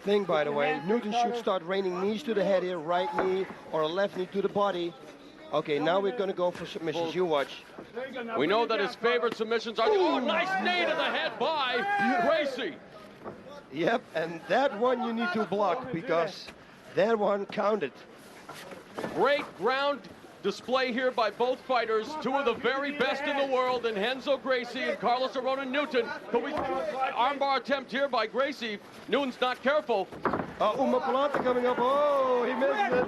thing, by the way. Newton should start raining knees to the head here, right knee or a left knee to the body. Okay, now we're going to go for submissions. You watch. We know that his favorite submissions are... Oh, nice knee to the head by Gracie. Yep, and that one you need to block because that one counted. Great ground display here by both fighters. Two of the very best in the world in Hanzo Gracie and Carlos the Ronin Newton. Armbar attempt here by Gracie. Newton's not careful. Omoplata coming up. Oh, he missed it.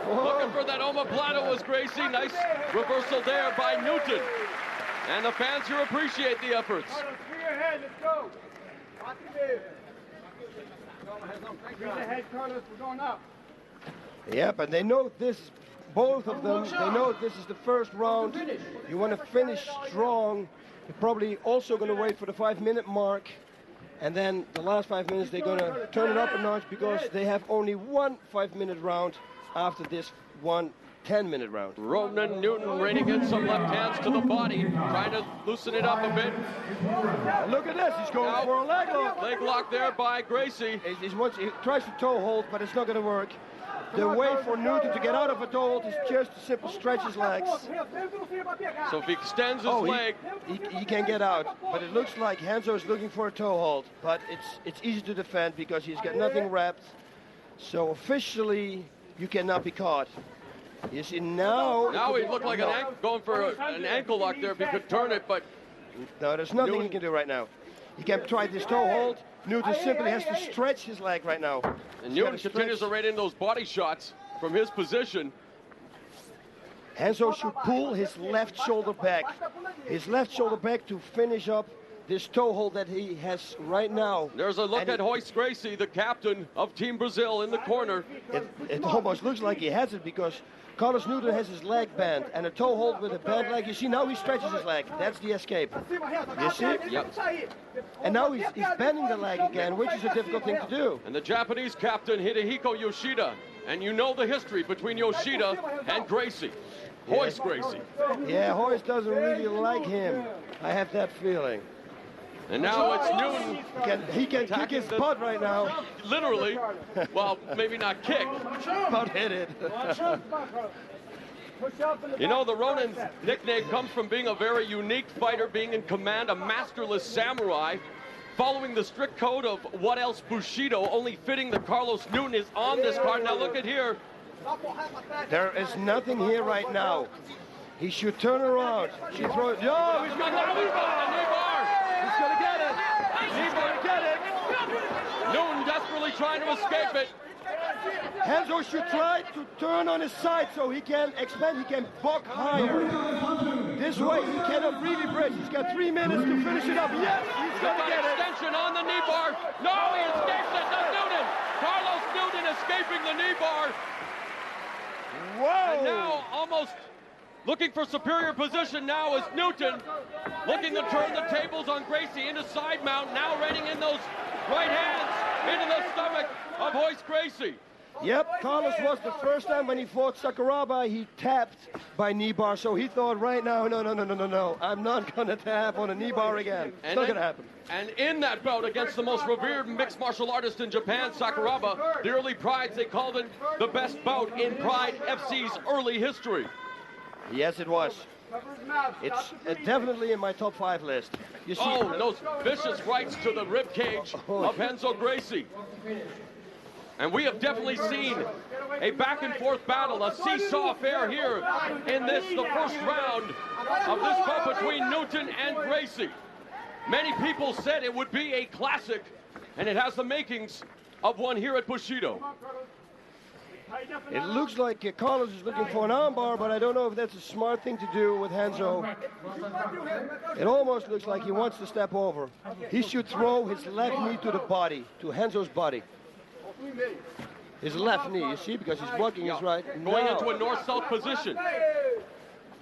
Whoa. Looking for that omoplata was Gracie. Nice reversal there by Newton. And the fans here appreciate the efforts. Let's go. Carlos, we're going up. Yeah, but they know this, both of them, they know this is the first round. You want to finish strong. You're probably also going to wait for the 5-minute mark. And then the last 5 minutes, they're going to turn it up a notch because they have only one 5-minute round after this one 10-minute round. Ronin Newton raining in some left hands to the body, trying to loosen it up a bit. Look at this, he's going for a leg lock. Leg lock there by Gracie. He tries to toe hold, but it's not going to work. The way for Newton to get out of a toe hold is just to simply stretch his legs. So if he extends his leg... He can get out, but it looks like Hanzo is looking for a toe hold. But it's easy to defend because he's got nothing wrapped. So officially, you cannot be caught. You see, now... Now he looked like going for an ankle lock there if he could turn it, but... No, there's nothing he can do right now. He can try this toe hold. Newton simply has to stretch his leg right now. And Newton continues to raid in those body shots from his position. Hanzo should pull his left shoulder back. His left shoulder back to finish up this toe hold that he has right now. There's a look at Royce Gracie, the captain of Team Brazil, in the corner. It almost looks like he has it because Carlos Newton has his leg bent and a toe hold with a bent leg. You see, now he stretches his leg. That's the escape. You see? Yep. And now he's bending the leg again, which is a difficult thing to do. And the Japanese captain, Hidehiko Yoshida. And you know the history between Yoshida and Gracie. Royce Gracie. Yeah, Royce doesn't really like him. I have that feeling. And now it's Newton. He can kick his butt right now. Literally. Well, maybe not kick. But hit it. You know, the Ronin nickname comes from being a very unique fighter, being in command, a masterless samurai. Following the strict code of what else Bushido, only fitting that Carlos Newton is on this card. Now look at here. There is nothing here right now. He should turn around. She throws. Oh, he's going to get it. He's going to get it. He's going to get it. Newton desperately trying to escape it. Renzo should try to turn on his side so he can expand, he can buck higher. This way, he cannot really bridge. He's got 3 minutes to finish it up. Yes, he's going to get it. Extension on the knee bar. No, he escapes it. That's Newton. Carlos Newton escaping the knee bar. Whoa. And now almost looking for superior position now is Newton. Looking to turn the tables on Gracie into side mount. Now reining in those right hands into the stomach of Royce Gracie. Yep, Carlos was the first time when he fought Sakuraba, he tapped by knee bar, so he thought right now, no, I'm not going to tap on a knee bar again. It's not going to happen. And in that bout against the most revered mixed martial artist in Japan, Sakuraba, the early Prides, they called it the best bout in Pride FC's early history. Yes, it was. It's definitely in my top 5 list. You see, those vicious rights to the rib cage of Renzo Gracie. And we have definitely seen a back and forth battle, a seesaw affair here in the first round of this bout between Newton and Gracie. Many people said it would be a classic, and it has the makings of one here at Bushido. It looks like Carlos is looking for an armbar, but I don't know if that's a smart thing to do with Renzo. It almost looks like he wants to step over. He should throw his left knee to the body, to Renzo's body. His left knee, you see, because he's blocking his right. Going into a north-south position.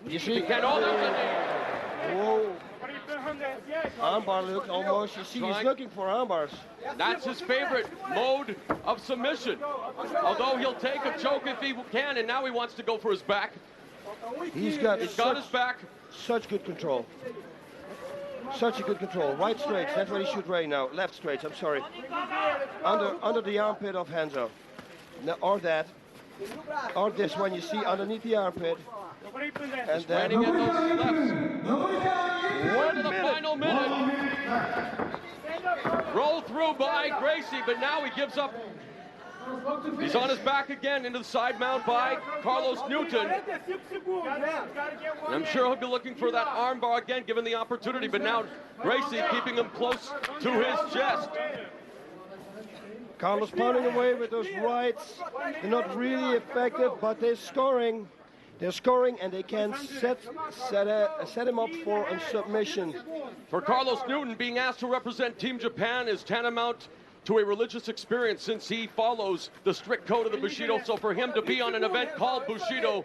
You see? Whoa. Armbar look almost. You see, he's looking for armbars. That's his favorite mode of submission. Although he'll take a choke if he can, and now he wants to go for his back. He's got his back. Such good control. Such a good control. Right straights, that's what he should right now. Left straights, I'm sorry. Under the armpit of Renzo. Or that. Or this one you see underneath the armpit. And then those lefts. One to the final minute. Roll through by Gracie, but now he gives up. He's on his back again into the side mount by Carlos Newton. And I'm sure he'll be looking for that armbar again, given the opportunity, but now Gracie keeping him close to his chest. Carlos pounding away with those rights. They're not really effective, but they're scoring. They're scoring, and they can set him up for a submission. For Carlos Newton, being asked to represent Team Japan is tantamount to a religious experience, since he follows the strict code of the Bushido. So for him to be on an event called Bushido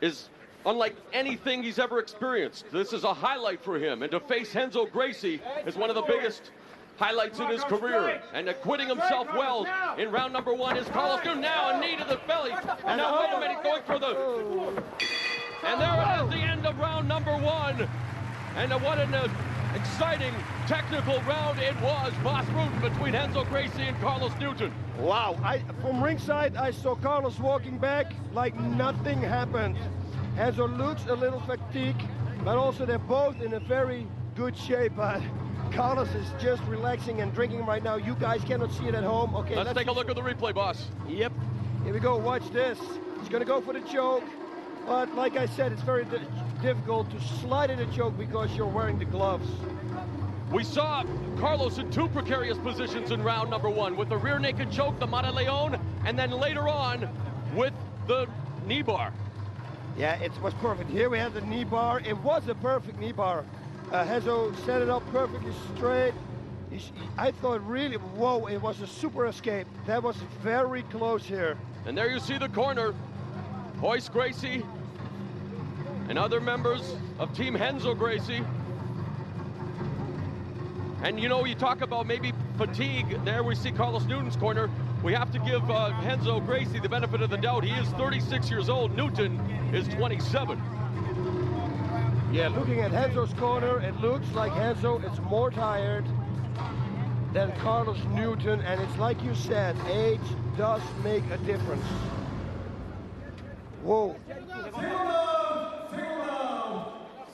is unlike anything he's ever experienced. This is a highlight for him, and to face Renzo Gracie is one of the biggest highlights in his career. And acquitting himself well in round number 1 is Carlos Newton. Now a knee to the belly. And now wait a minute, going for the... And there it is, the end of round number 1. And what an exciting technical round it was. Bas Rutten between Renzo Gracie and Carlos Newton. Wow, from ringside I saw Carlos walking back like nothing happened. Renzo looks a little fatigued, but also they're both in a very good shape. Carlos is just relaxing and drinking right now. You guys cannot see it at home. Okay, let's take a look at the replay, boss. Yep, here we go, watch this. He's gonna go for the choke, but like I said, it's very difficult to slide in a choke because you're wearing the gloves. We saw Carlos in 2 precarious positions in round number 1, with the rear naked choke, the Mata Leon, and then later on with the knee bar. Yeah, it was perfect. Here we have the knee bar. It was a perfect knee bar. Renzo set it up perfectly straight. I thought really, whoa, it was a super escape. That was very close here. And there you see the corner. Royce Gracie and other members of Team Renzo Gracie. And you know, you talk about maybe fatigue. There we see Carlos Newton's corner. We have to give Renzo Gracie the benefit of the doubt. He is 36 years old. Newton is 27. Yeah, looking at Renzo's corner, it looks like Renzo is more tired than Carlos Newton, and it's like you said, age does make a difference. Whoa.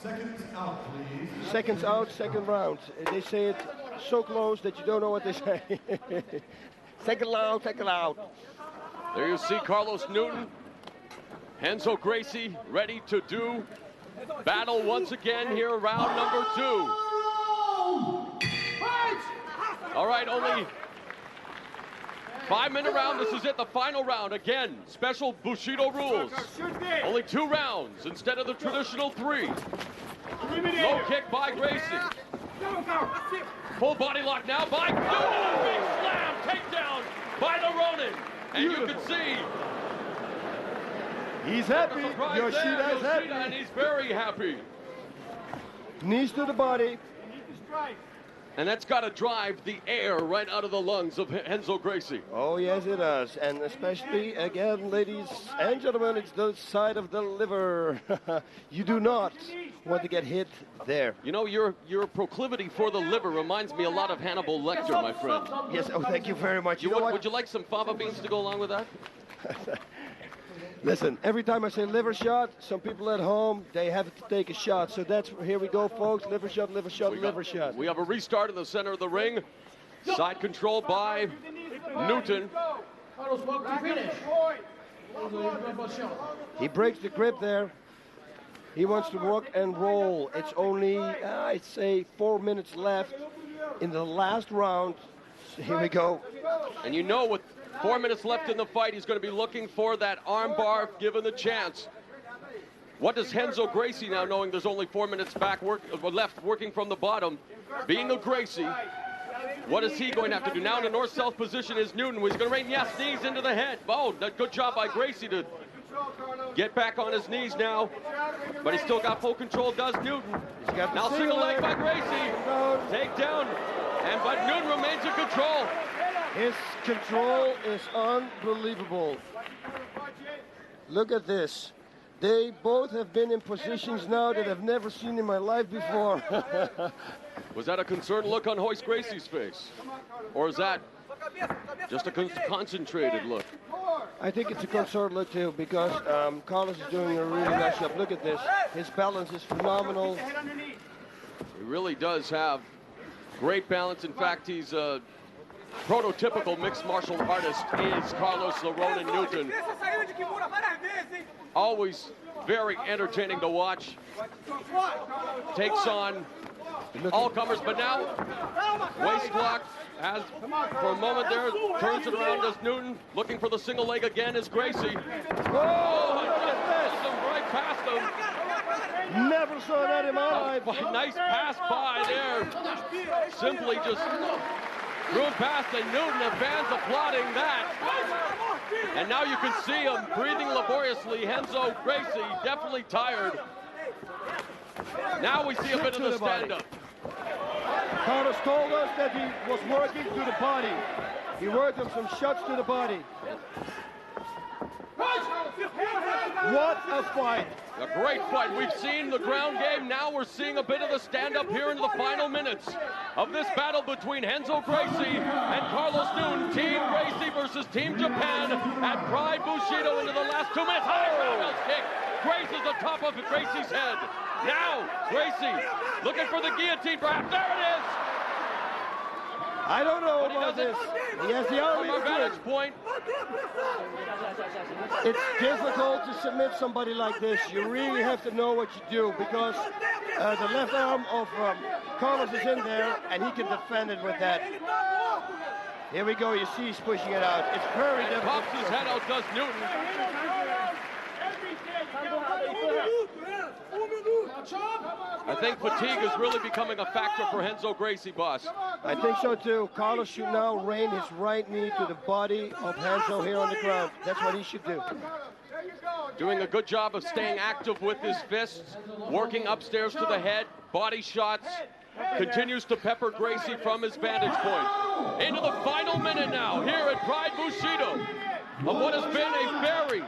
Seconds out, please. Seconds out, second round. They say it so close that you don't know what they say. Second round, second round. There you see Carlos Newton. Renzo Gracie ready to do battle once again here, round number 2. All right, only 5-minute round. This is it, the final round. Again, special Bushido rules. Only 2 rounds instead of the traditional 3. Low kick by Gracie. Full body lock now by Newton. Big slam, takedown by the Ronin. And you can see he's happy. Yoshida is happy. And he's very happy. Knees to the body. And that's got to drive the air right out of the lungs of Renzo Gracie. Oh, yes, it does. And especially, again, ladies and gentlemen, it's the side of the liver. You do not want to get hit there. You know, your proclivity for the liver reminds me a lot of Hannibal Lecter, my friend. Yes, oh, thank you very much. Would you like some fava beans to go along with that? Listen, every time I say liver shot, some people at home, they have to take a shot. So that's, here we go, folks. Liver shot, liver shot, liver shot. We have a restart in the center of the ring. Side control by Newton. He breaks the grip there. He wants to rock and roll. It's only, I'd say, 4 minutes left in the last round. So here we go. And you know, with 4 minutes left in the fight, he's going to be looking for that armbar if given the chance. What does Renzo Gracie now, knowing there's only 4 minutes left working from the bottom, being a Gracie, what is he going to have to do? Now in the north-south position is Newton. He's going to rain, yes, knees into the head. Oh, good job by Gracie to get back on his knees now. But he's still got full control, does Newton. Now single leg by Gracie. Take down. But Newton remains in control. His control is unbelievable. Look at this. They both have been in positions now that I've never seen in my life before. Was that a concerned look on Royce Gracie's face? Or is that just a concentrated look? I think it's a concerned look too, because Carlos is doing a really nice job. Look at this. His balance is phenomenal. He really does have great balance. In fact, he's a prototypical mixed martial artist is Carlos "The Ronin" Newton. Always very entertaining to watch. Takes on all comers, but now waist block has, for a moment there, turns it around as Newton, looking for the single leg again is Gracie. Oh, and just throws him right past him. Never saw that in my life. Nice pass by there. Simply just threw him past, and Newton, the fans applauding that. And now you can see him breathing laboriously. Renzo Gracie definitely tired. Now we see a bit of the stand-up. Carlos told us that he was working to the body. He worked him some shots to the body. What a fight. A great fight. We've seen the ground game. Now we're seeing a bit of the stand-up here in the final minutes of this battle between Renzo Gracie and Carlos Newton. Team Gracie versus Team Japan at Pride Bushido into the last 2 minutes. High roundhouse kick. Gracie's the top of Gracie's head. Now, Gracie looking for the guillotine perhaps. There it is. I don't know about this. He has the arm. From our vantage point. It's difficult to submit somebody like this. You really have to know what you do, because the left arm of Carlos is in there, and he can defend it with that. Here we go. You see he's pushing it out. It's very difficult. Pops his head out, does Newton. I think fatigue is really becoming a factor for Renzo Gracie, boss. I think so too. Carlos should now rain his right knee to the body of Renzo here on the ground. That's what he should do. Doing a good job of staying active with his fists, working upstairs to the head, body shots, continues to pepper Gracie from his vantage point. Into the final minute now, here at Pride Bushido, of what has been a very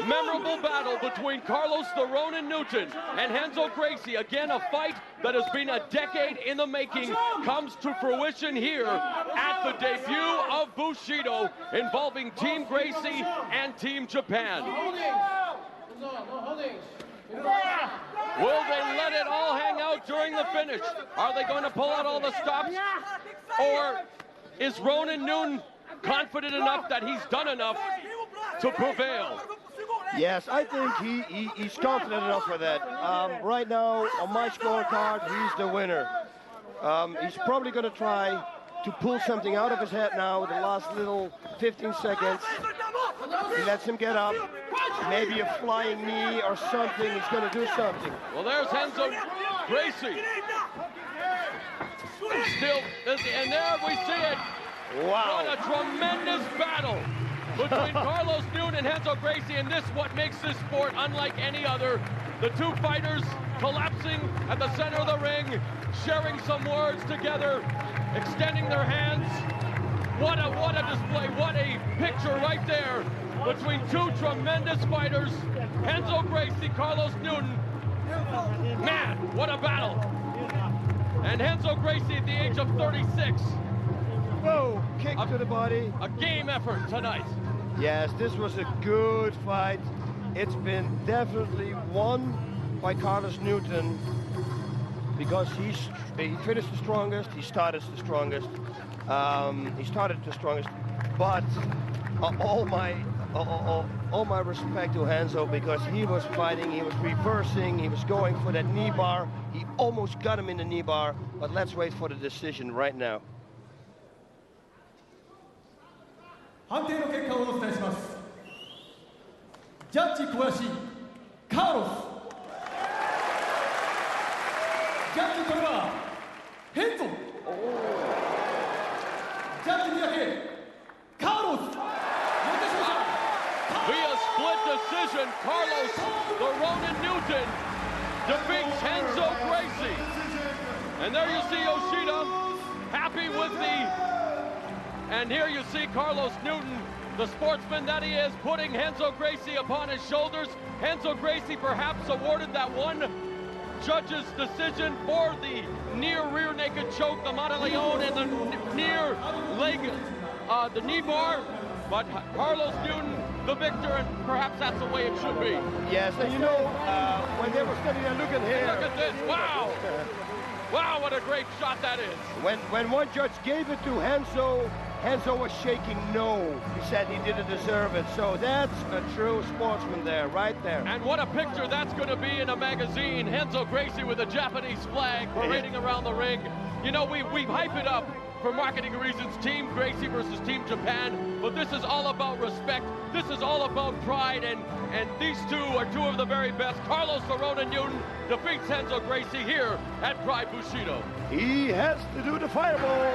memorable battle between Carlos the Ronin Newton and Renzo Gracie. Again, a fight that has been a decade in the making comes to fruition here at the debut of Bushido, involving Team Gracie and Team Japan. Will they let it all hang out during the finish? Are they going to pull out all the stops? Or is Ronin Newton confident enough that he's done enough to prevail? Yes, I think he's confident enough for that. Right now, on my scorecard, he's the winner. He's probably going to try to pull something out of his head now, the last little 15 seconds. He lets him get up. Maybe a flying knee or something. He's going to do something. Well, there's Renzo Gracie. Still, and there we see it. Wow. What a tremendous battle between Carlos Newton and Renzo Gracie, and this what makes this sport unlike any other. The two fighters collapsing at the center of the ring, sharing some words together, extending their hands. What a display, what a picture right there between two tremendous fighters, Renzo Gracie, Carlos Newton. Man, what a battle. And Renzo Gracie at the age of 36. Whoa, kick to the body. A game effort tonight. Yes, this was a good fight. It's been definitely won by Carlos Newton because he finished the strongest, he started the strongest. But all my respect to Renzo, because he was fighting, he was reversing, he was going for that knee bar. He almost got him in the knee bar, but let's wait for the decision right now. 判定の結果をお伝えします。ジャッジ小林、カーロス。ジャッジトレバー、ヘンゾ。ジャッジ三宅、カーロス。Via split decision, Carlos the Ronin Newton defeats Renzo Gracie. And there you see Yoshida happy with the... And here you see Carlos Newton, the sportsman that he is, putting Renzo Gracie upon his shoulders. Renzo Gracie perhaps awarded that one judge's decision for the near rear naked choke, the Mataleon, and the near leg, the knee bar. But Carlos Newton, the victor, and perhaps that's the way it should be. Yes, and you know, when they were standing there, look at here. Look at this, wow! Wow, what a great shot that is. When one judge gave it to Renzo, Renzo was shaking no. He said he didn't deserve it. So that's a true sportsman there, right there. And what a picture that's going to be in a magazine. Renzo Gracie with a Japanese flag parading around the ring. You know, we hype it up for marketing reasons, Team Gracie versus Team Japan, but this is all about respect. This is all about pride, and these two are two of the very best. Carlos the Ronin Newton defeats Renzo Gracie here at Pride Bushido. He has to do the fireball.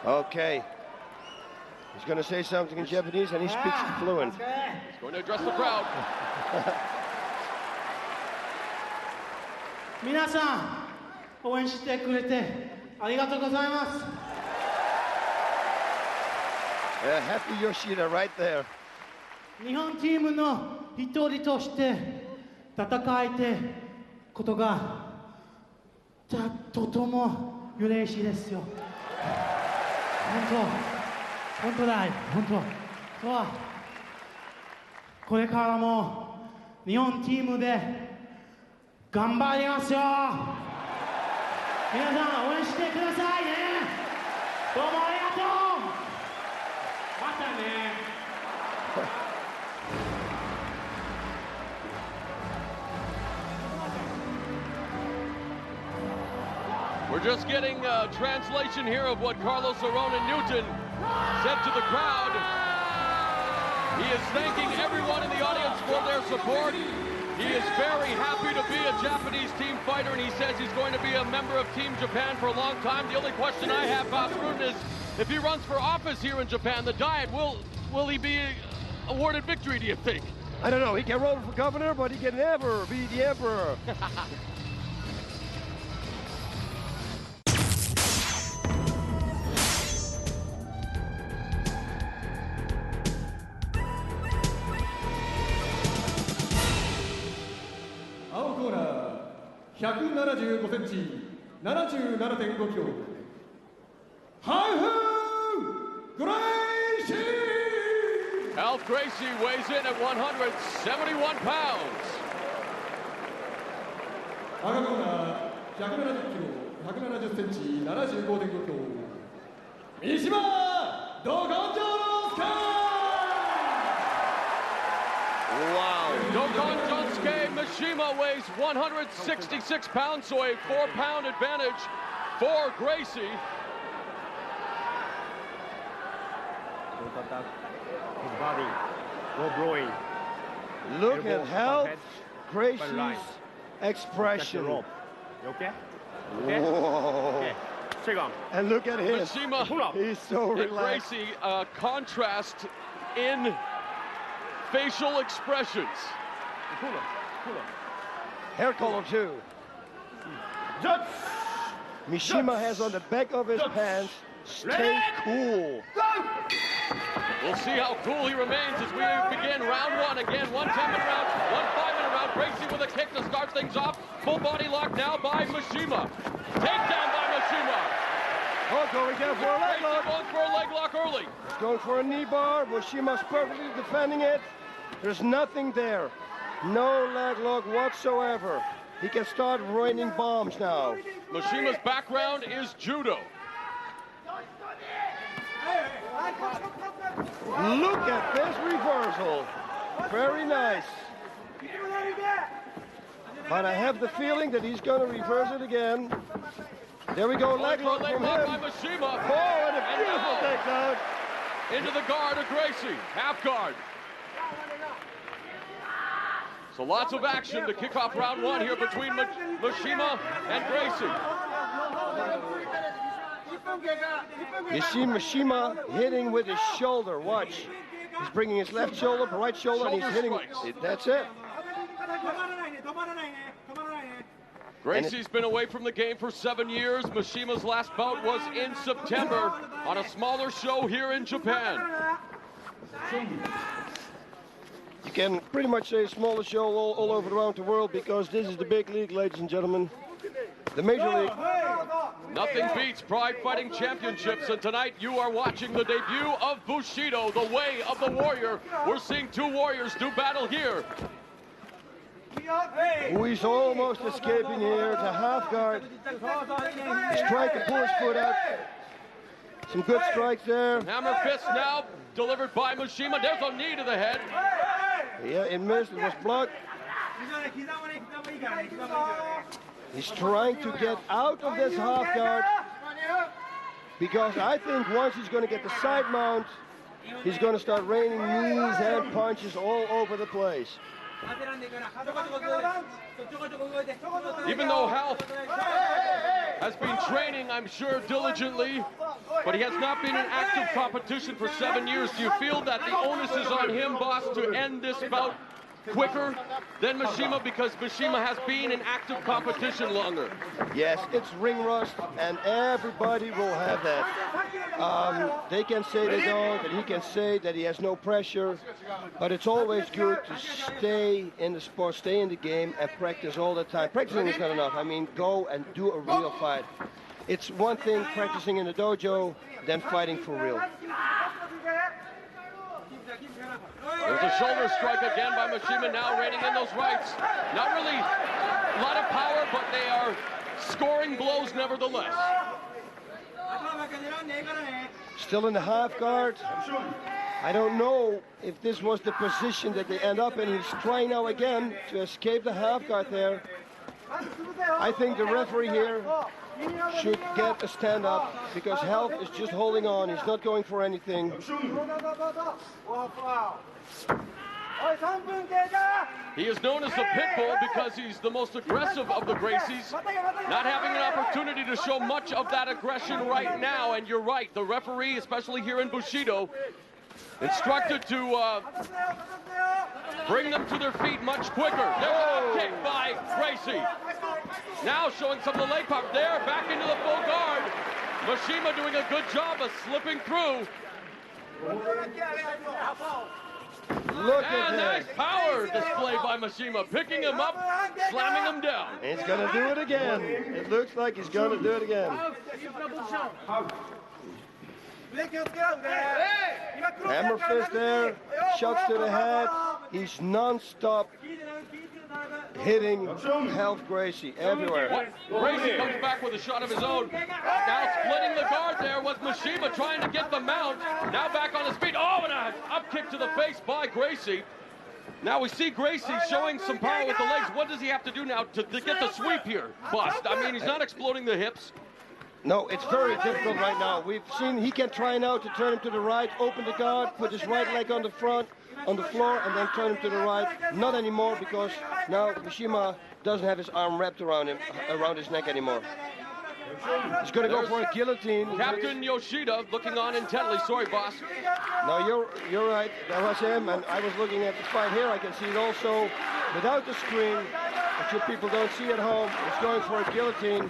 Okay. He's going to say something in Japanese, and he speaks fluent. He's going to address the crowd. 皆さん、応援してくれてありがとうございます。Happy Yoshida right there. 日本チームの一人として戦えてことがとても嬉しいですよ。本当だよ、本当。そう。これからも日本チームで頑張りますよ。皆さん応援してくださいね。どうもありがとう。またね。We're We're just getting a translation here of what Carlos Aronin Newton said to the crowd. He is thanking everyone in the audience for their support. He is very happy to be a Japanese team fighter, and he says he's going to be a member of Team Japan for a long time. The only question I have, Bas Rutten, is if he runs for office here in Japan, the Diet, will he be awarded victory, do you think? I don't know. He can run for governor, but he can never be the emperor. Ralph Gracie weighs in at 171 pounds. 赤コーナー170キロ、170センチ、75.5キロ。三島ド根性のスケ。Wow. Dokkan Josuke Mishima weighs 166 pounds, so a 4-pound advantage for Gracie. His body, no blowing. Look at how Gracie's expression. Okay? Whoa. Okay. Second. And look at him. Mishima He's so and relaxed. Gracie, contrast in facial expressions. Hair color too. Mishima has on the back of his pants, stay cool. We'll see how cool he remains as we begin round one. Again, 1 10-minute round, 1 5-minute round. Gracie with a kick to start things off. Full body lock now by Mishima. Takedown by Mishima. Oh, going down for a leg lock. Going for a leg lock early. He's going for a knee bar. Mishima's perfectly defending it. There's nothing there. No leg lock whatsoever. He can start raining bombs now. Mishima's background is judo. Look at this reversal. Very nice. But I have the feeling that he's going to reverse it again. There we go, leg lock from him. By Mishima. Oh, and a beautiful takedown. Into the guard of Gracie. Half guard. So lots of action to kick off round one here between Mishima and Gracie. You see Mishima hitting with his shoulder. Watch. He's bringing his left shoulder, right shoulder, and he's hitting. That's it. Gracie's been away from the game for 7 years. Mishima's last bout was in September on a smaller show here in Japan. You can pretty much say smaller show all over around the world because this is the big league, ladies and gentlemen. The Major League. Nothing beats Pride Fighting Championships, and tonight you are watching the debut of Bushido, the way of the warrior. We're seeing two warriors do battle here. Who is almost escaping here. It's a half guard. He's trying to pull his foot out. Some good strikes there. Hammer fist now delivered by Mishima. There's a knee to the head. Yeah, it missed. It was blocked. He's trying to get out of this half guard because I think once he's going to get the side mount, he's going to start raining knees and punches all over the place. Even though Half has been training, I'm sure, diligently, but he has not been in active competition for 7 years. Do you feel that the onus is on him, boss, to end this bout quicker than Mishima because Mishima has been in active competition longer? Yes, it's ring rust, and everybody will have that. They can say they don't, and he can say that he has no pressure, but it's always good to stay in the sport, stay in the game, and practice all the time. Practicing is not enough. I mean, go and do a real fight. It's one thing practicing in the dojo, then fighting for real. There's a shoulder strike again by Mishima, now reining in those rights. Not really a lot of power, but they are scoring blows nevertheless. Still in the half guard. I don't know if this was the position that they end up in. He's trying now again to escape the half guard there. I think the referee here should get a stand-up because Health is just holding on. He's not going for anything. He is known as the Pitbull because he's the most aggressive of the Gracies, not having an opportunity to show much of that aggression right now. And you're right, the referee, especially here in Bushido, instructed to bring them to their feet much quicker. There's a kick by Gracie. Now showing some of the leg pop there, back into the full guard. Mishima doing a good job of slipping through. Look at And nice this. power display by Mishima, picking him up, slamming him down. He's going to do it again. It looks like he's going to do it again. Hammer fist there, shots to the head. He's non-stop hitting Health Gracie everywhere. Gracie comes back with a shot of his own. Now splitting the guard there was Mishima trying to get the mount. Now back on his feet. Oh, and an up kick to the face by Gracie. Now we see Gracie showing some power with the legs. What does he have to do now to get the sweep here, Bust? I mean, he's not exploding the hips. No, it's very difficult right now. We've seen he can try now to turn him to the right, open the guard, put his right leg on the front, on the floor, and then turn him to the right. Not anymore because now Mishima doesn't have his arm wrapped around him, around his neck anymore. He's going to go for a guillotine. Captain Yoshida looking on intently. Sorry, boss. No, you're right. That was him, and I was looking at the fight here. I can see it also without the screen, which you people don't see at home. He's going for a guillotine,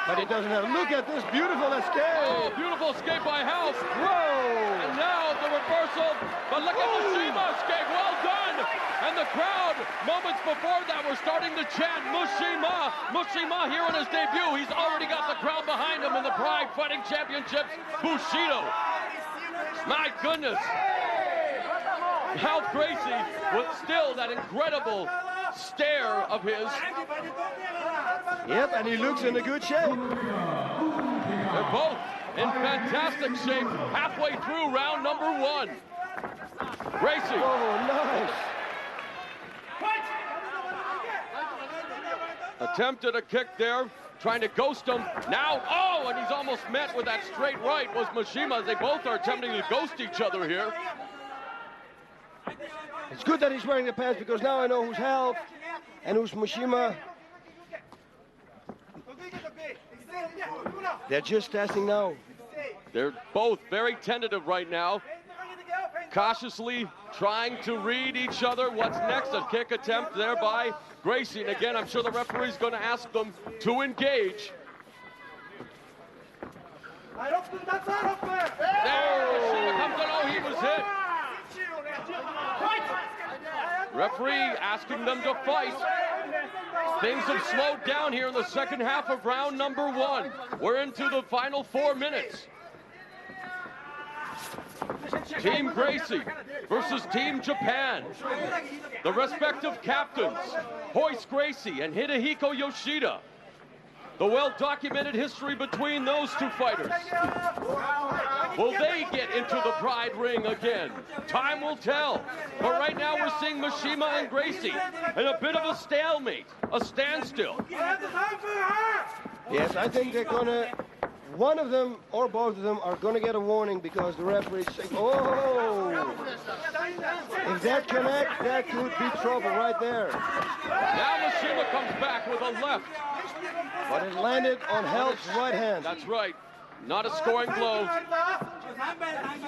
but he doesn't have. Look at this beautiful escape. Oh, beautiful escape by Health. Whoa! And now the reversal, but look at Mishima escape. Well done. And the crowd, moments before that, were starting to chant Mishima. Mishima here on his debut. He's already got the crowd behind him in the Pride Fighting Championships, Bushido. My goodness. Health Gracie with still that incredible stare of his. Yep, and he looks in a good shape. They're both in fantastic shape halfway through round number one. Gracie. Oh, nice. Attempted a kick there, trying to ghost him. Now, oh, and he's almost met with that straight right was Mishima. They both are attempting to ghost each other here. It's good that he's wearing the pants because now I know who's Health and who's Mishima. They're just testing now. They're both very tentative right now. Cautiously trying to read each other. What's next? A kick attempt there by Gracie. And again, I'm sure the referee's going to ask them to engage. There, Mishima comes in. Oh, he was hit. Referee asking them to fight. Things have slowed down here in the second half of round number one. We're into the final 4 minutes. Team Gracie versus Team Japan. The respective captains, Royce Gracie and Hidehiko Yoshida. The well-documented history between those two fighters. Will they get into the Pride ring again? Time will tell. But right now we're seeing Mishima and Gracie in a bit of a stalemate, a standstill. Yes, I think they're gonna, one of them or both of them are gonna get a warning because the referee's saying, oh! If that connects, that could be trouble right there. Now Mishima comes back with a left. But it landed on Health's right hand. That's right. Not a scoring blow.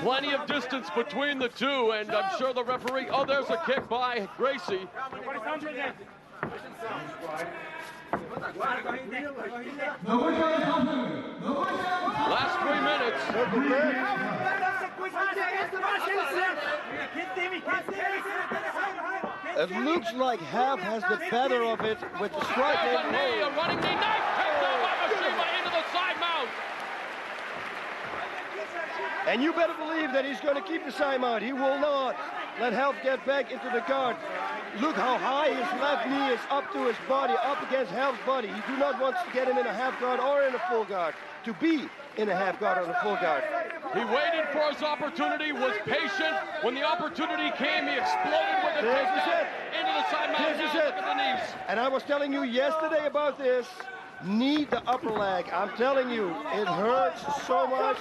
Plenty of distance between the two, and I'm sure the referee... Oh, there's a kick by Gracie. Last 3 minutes. It looks like Health has the better of it with the strike. There's a knee, a running knee. Nice takedown by Mishima into the side mount. And you better believe that he's going to keep the side mount. He will not let Health get back into the guard. look how high his left knee is up to his body, up against Health's body. He do not want to get him in a half guard or in a full guard. To be in a half guard or a full guard. He waited for his opportunity, was patient. When the opportunity came, he exploded with a takedown into the side mount. Now look at the knees. And I was telling you yesterday about this. Knee the upper leg. I'm telling you, it hurts so much.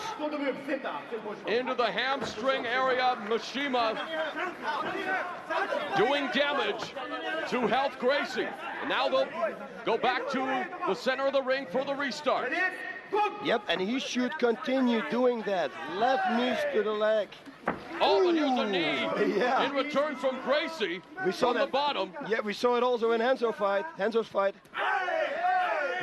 Into the hamstring area, Mishima doing damage to Health Gracie. And now they'll go back to the center of the ring for the restart. Yep, and he should continue doing that. Left knees to the leg. Oh, but here's a knee Yeah. in return from Gracie. We saw from that. the bottom. Yeah, we saw it also in Hanzo's fight.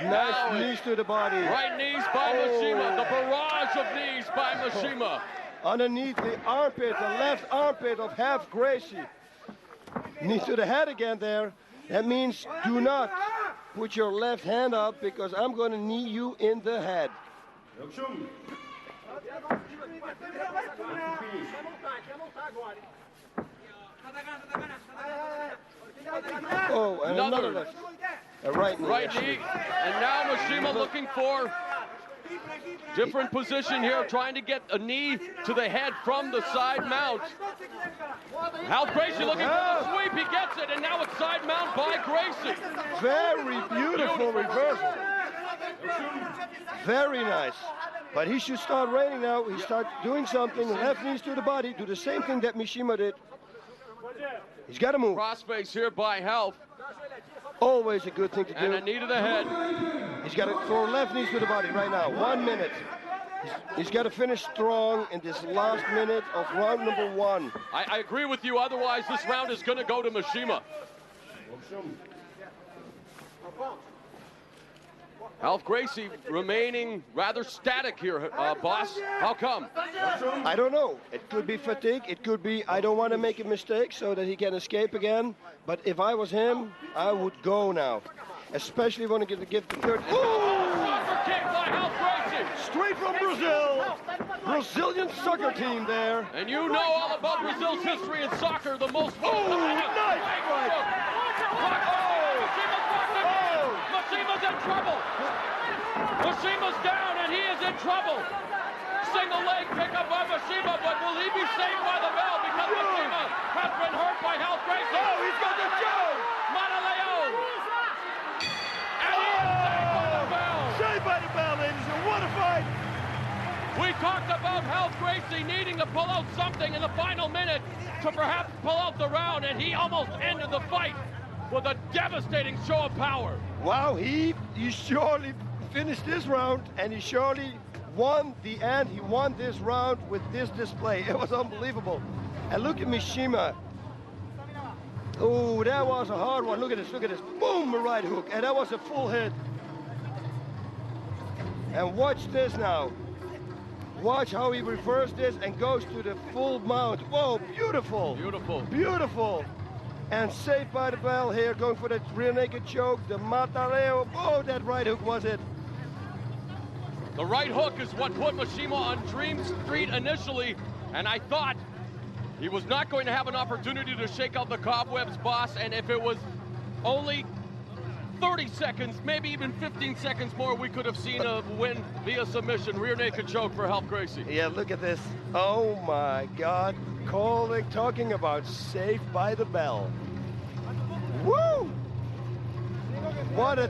Nice knees to the body. Right knees by Mishima. The barrage of knees by Mishima. Underneath the armpit, the left armpit of Health Gracie. Knee to the head again there. That means do not put your left hand up because I'm going to knee you in the head. Oh, and another left. A right knee. Right knee. And now Mishima looking for different position here, trying to get a knee to the head from the side mount. Health Gracie looking for the sweep. He gets it, and now it's side mount by Gracie. Very beautiful reversal. Very nice. But he should start raining now. He start doing something. Left knees to the body. Do the same thing that Mishima did. He's got to move. Crossface here by Health. Always a good thing to do. And a knee to the head. He's got to throw left knees to the body right now. 1 minute. He's got to finish strong in this last minute of round number 1. I agree with you. Otherwise, this round is going to go to Mishima. Health Gracie remaining rather static here, boss. How come? I don't know. It could be fatigue. It could be I don't want to make a mistake so that he can escape again. But if I was him, I would go now. Especially when I get to give the third. Soccer kick by Health Gracie. Straight from Brazil. Brazilian soccer team there. And you know all about Brazil's history in soccer. The most. Nice. Mashima's in trouble. Mashima's down and he is in trouble. Single leg pickup by Mishima, but will he be saved by the bell because Mishima has been hurt by Health Gracie? Oh, he's got the joke. Manaleo. And he is saved by the bell. Saved by the bell, ladies, and what a fight. We talked about Health Gracie needing to pull out something in the final minute to perhaps pull out the round, and he almost ended the fight with a devastating show of power. Wow, he surely finished this round, and he surely won the end. He won this round with this display. It was unbelievable. And look at Mishima. Oh, that was a hard one. Look at this, look at this. Boom, a right hook. And that was a full hit. And watch this now. Watch how he reversed this and goes to the full mount. Whoa, beautiful. Beautiful. Beautiful. And saved by the bell here, going for that rear naked choke. The Matareo. Oh, that right hook was it. The right hook is what put Mishima on Dream Street initially, and I thought he was not going to have an opportunity to shake out the cobwebs, boss, and if it was only 30 seconds, maybe even 15 seconds more, we could have seen a win via submission, rear naked choke for Health Gracie. Yeah, look at this. Oh my God. Talking about saved by the bell. Woo! What a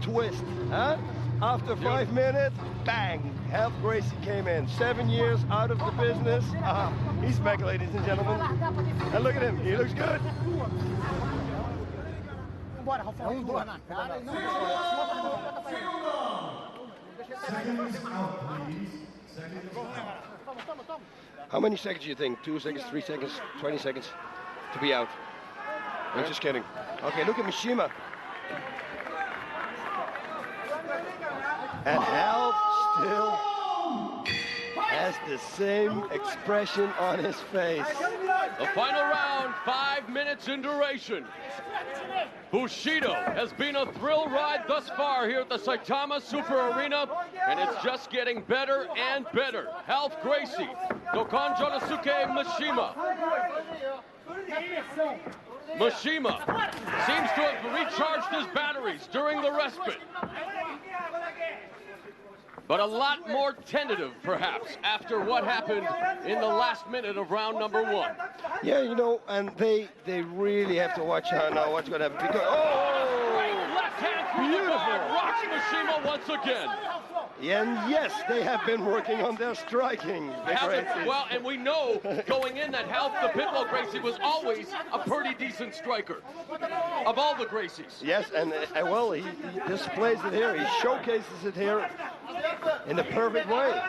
twist, huh? After 5 minutes, bang, Health Gracie came in. 7 years out of the business. He's back, ladies and gentlemen. And look at him, he looks good. Seconds out, please. Seconds out. How many seconds do you think? 2 seconds, 3 seconds, 20 seconds to be out? I'm just kidding. Okay, look at Mishima. And Health still has the same expression on his face. The final round, 5 minutes in duration. Bushido has been a thrill ride thus far here at the Saitama Super Arena, and it's just getting better and better. Health Gracie, Dokkan Jonosuke Mishima. Mishima seems to have recharged his batteries during the respite. But a lot more tentative, perhaps, after what happened in the last minute of round number 1. Yeah, you know, and they really have to watch out now what's going to happen. Because, left hand through the guard, rocks Mishima once again. And yes, they have been working on their striking. Well, and we know going in that Ralph the Pitbull Gracie was always a pretty decent striker of all the Gracies. Yes, and well, he displays it here. He showcases it here in the perfect way.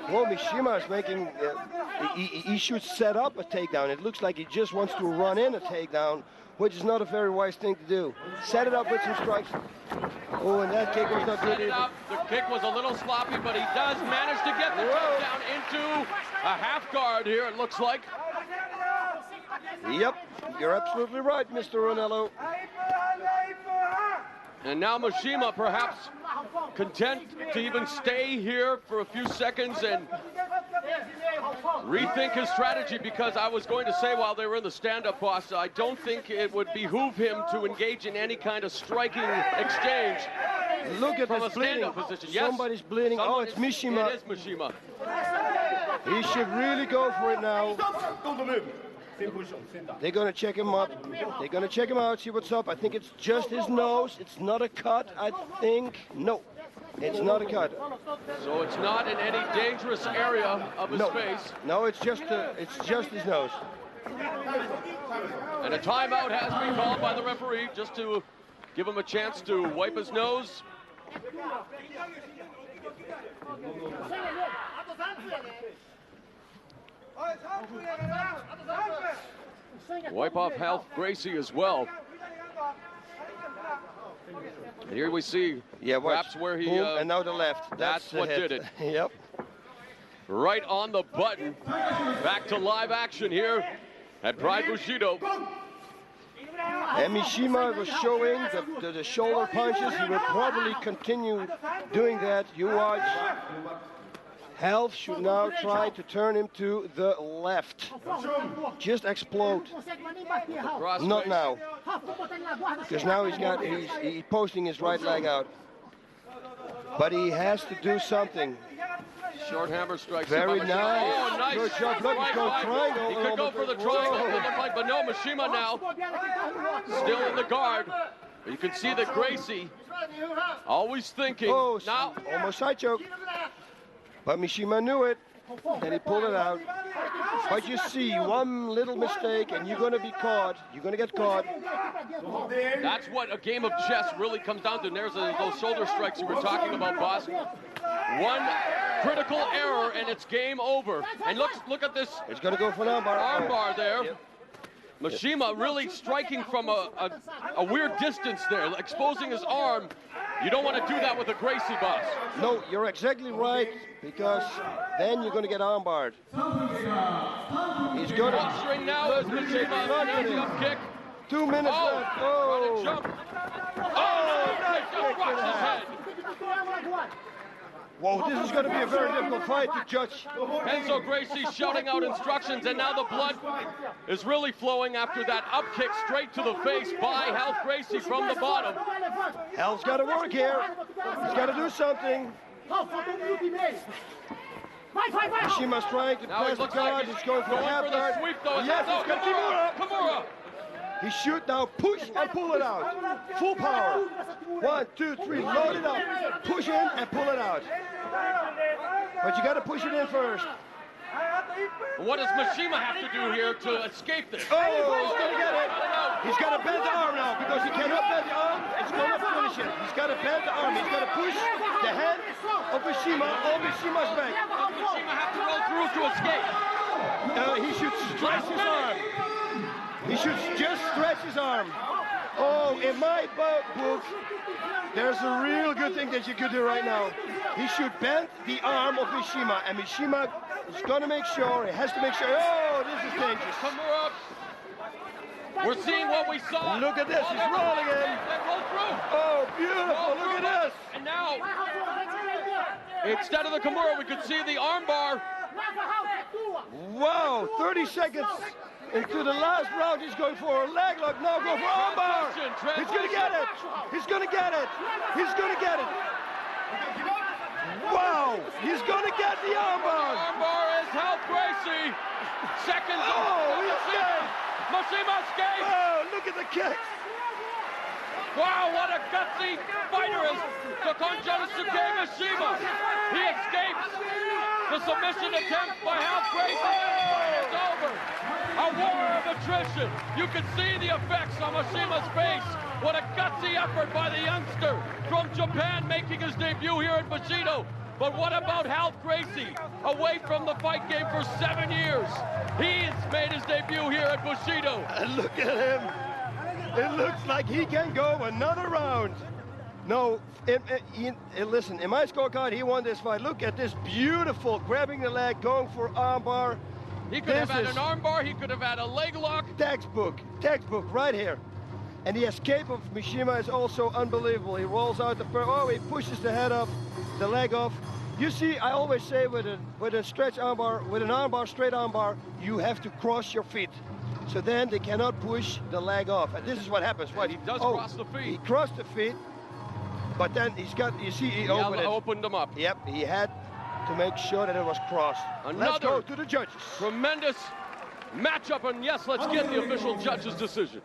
Well, Mishima is making, he should set up a takedown. It looks like he just wants to run in a takedown, which is not a very wise thing to do. Set it up with some strikes. Oh, and that kick was not good either. The kick was a little sloppy, but he does manage to get the takedown into a half guard here, it looks like. Yep, you're absolutely right, Mr. Ranallo. And now Mishima perhaps content to even stay here for a few seconds and rethink his strategy, because I was going to say while they were in the stand-up boss, I don't think it would behoove him to engage in any kind of striking exchange. Look at from this a stand-up position. Yes, Somebody's bleeding. Oh, it's Mishima. It is Mishima. He should really go for it now. They're going to check him up. They're going to check him out, see what's up. I think it's just his nose. It's not a cut, I think. No, it's not a cut. So it's not in any dangerous area of his face. No, it's just his nose. And a timeout has been called by the referee just to give him a chance to wipe his nose. Wipe off Ralph Gracie as well. And here we see perhaps where he... and now the left. That's what did it. Yep. Right on the button. Back to live action here at Pride Bushido. And Mishima was showing the shoulder punches. He will probably continue doing that. You watch. Ralph should now try to turn him to the left. Just explode. Not now. Because now he's posting his right leg out. But he has to do something. Short hammer strikes. Very nice. Oh, nice. Good shot. Look, he's going triangle. He could go for the triangle, but no, Mishima now still in the guard. You can see that Gracie always thinking. Oh, now almost side choke. But Mishima knew it, and he pulled it out. But you see, one little mistake, and you're going to be caught. You're going to get caught. That's what a game of chess really comes down to. And there's those shoulder strikes you were talking about, boss. One critical error, and it's game over. And look at this. It's going to go for an armbar. Armbar there. Yep. Mishima really striking from a weird distance there, exposing his arm. You don't want to do that with a Gracie, boss. No, you're exactly right, because then you're going to get armbarred. He's going to... Posturing now as Mishima, jump kick. 2 minutes left. Oh! Jump. Nice just rocks his head. Whoa, this is going to be a very difficult fight to judge. Renzo Gracie shouting out instructions, and now the blood is really flowing after that up kick straight to the face by Ralph Gracie from the bottom. Ralph's got to work here. He's got to do something. Mishima's trying to press the guard. He's going for the half guard. Yes, he's got Kimura. He should now push and pull it out. Full power. 1, 2, 3. Load it up. Push in and pull it out. But you got to push it in first. What does Mishima have to do here to escape this? Oh, he's going to get it. He's got to bend the arm now, because he cannot bend the arm. It's going to finish it. He's got to bend the arm. He's got to push the hand of Mishima on Mishima's back. Does Mishima have to roll through to escape? He should stretch his arm. He should just stretch his arm. Oh, in my book, there's a real good thing that you could do right now. He should bend the arm of Mishima, and Mishima is going to make sure, he has to make sure, oh, this is dangerous. Kimura. We're seeing what we saw. Look at this, he's rolling in. Roll through. Oh, beautiful, look at this. And now, instead of the Kimura, we could see the armbar. Wow, 30 seconds into the last round. He's going for a leg lock. Now go for armbar. He's going to get it. He's going to get it. He's going to get it. Wow. He's going to get the armbar. Armbar is Ralph Gracie. Seconds. Oh, he escaped. Mishima escaped. Oh, look at the kicks. Wow, what a gutsy fighter is Dokkan Jonosuke Mishima. He escapes the submission attempt by Ralph Gracie. It's over. A war of attrition. You can see the effects on Mishima's face. What a gutsy effort by the youngster from Japan making his debut here at Bushido. But what about Ralph Gracie? Away from the fight game for 7 years. He's made his debut here at Bushido. And look at him. It looks like he can go another round. No, listen, in my scorecard, he won this fight. Look at this beautiful, grabbing the leg, going for armbar. He could have had an armbar, he could have had a leg lock. Textbook right here. And the escape of Mishima is also unbelievable. He rolls out he pushes the head up, the leg off. You see, I always say with a stretch armbar, with an armbar, straight armbar, you have to cross your feet. So then they cannot push the leg off. And this is what happens. What? He does cross the feet. He crossed the feet, but then he's got, you see, he opened them up. Yep, he had to make sure that it was crossed. Let's go to the judges. Tremendous matchup, and yes, let's get the official judge's decision.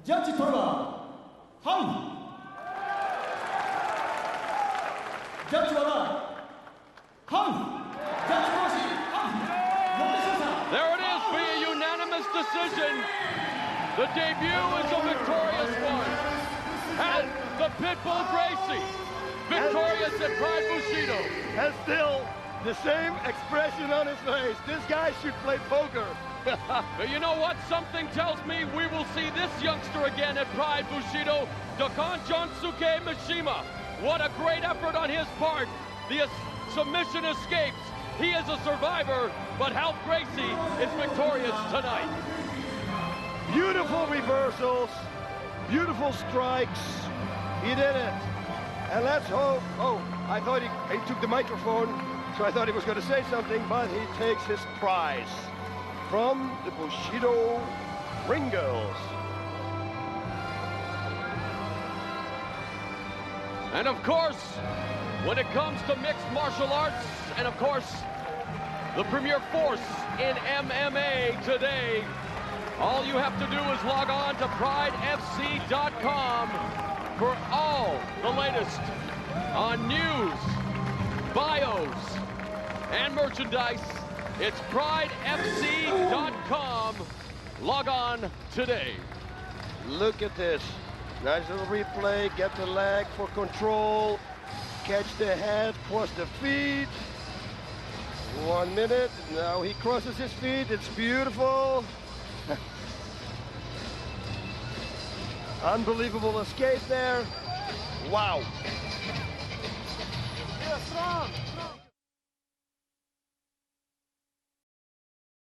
Judge Toga, Hang. Judge Wada, Hang. Judge Koshi, Hang. There it is, via unanimous decision. The debut is a victorious one. And the Pitbull Gracie, victorious at Pride Bushido. And still the same expression on his face. This guy should play poker. But you know what? Something tells me we will see this youngster again at Pride Bushido, Dokkan Jonosuke Mishima. What a great effort on his part. The submission escapes. He is a survivor, but Ralph Gracie is victorious tonight. Beautiful reversals, beautiful strikes. He did it. And let's hope, I thought he took the microphone, so I thought he was going to say something, but he takes his prize from the Bushido Ring Girls. And of course, when it comes to mixed martial arts, and of course, the premier force in MMA today, all you have to do is log on to PrideFC.com for all the latest on news, bios, and merchandise. It's PrideFC.com. Log on today. Look at this. Nice little replay. Get the leg for control. Catch the head, cross the feet. 1 minute. Now he crosses his feet. It's beautiful. Unbelievable escape there. Wow. Yeah, strong.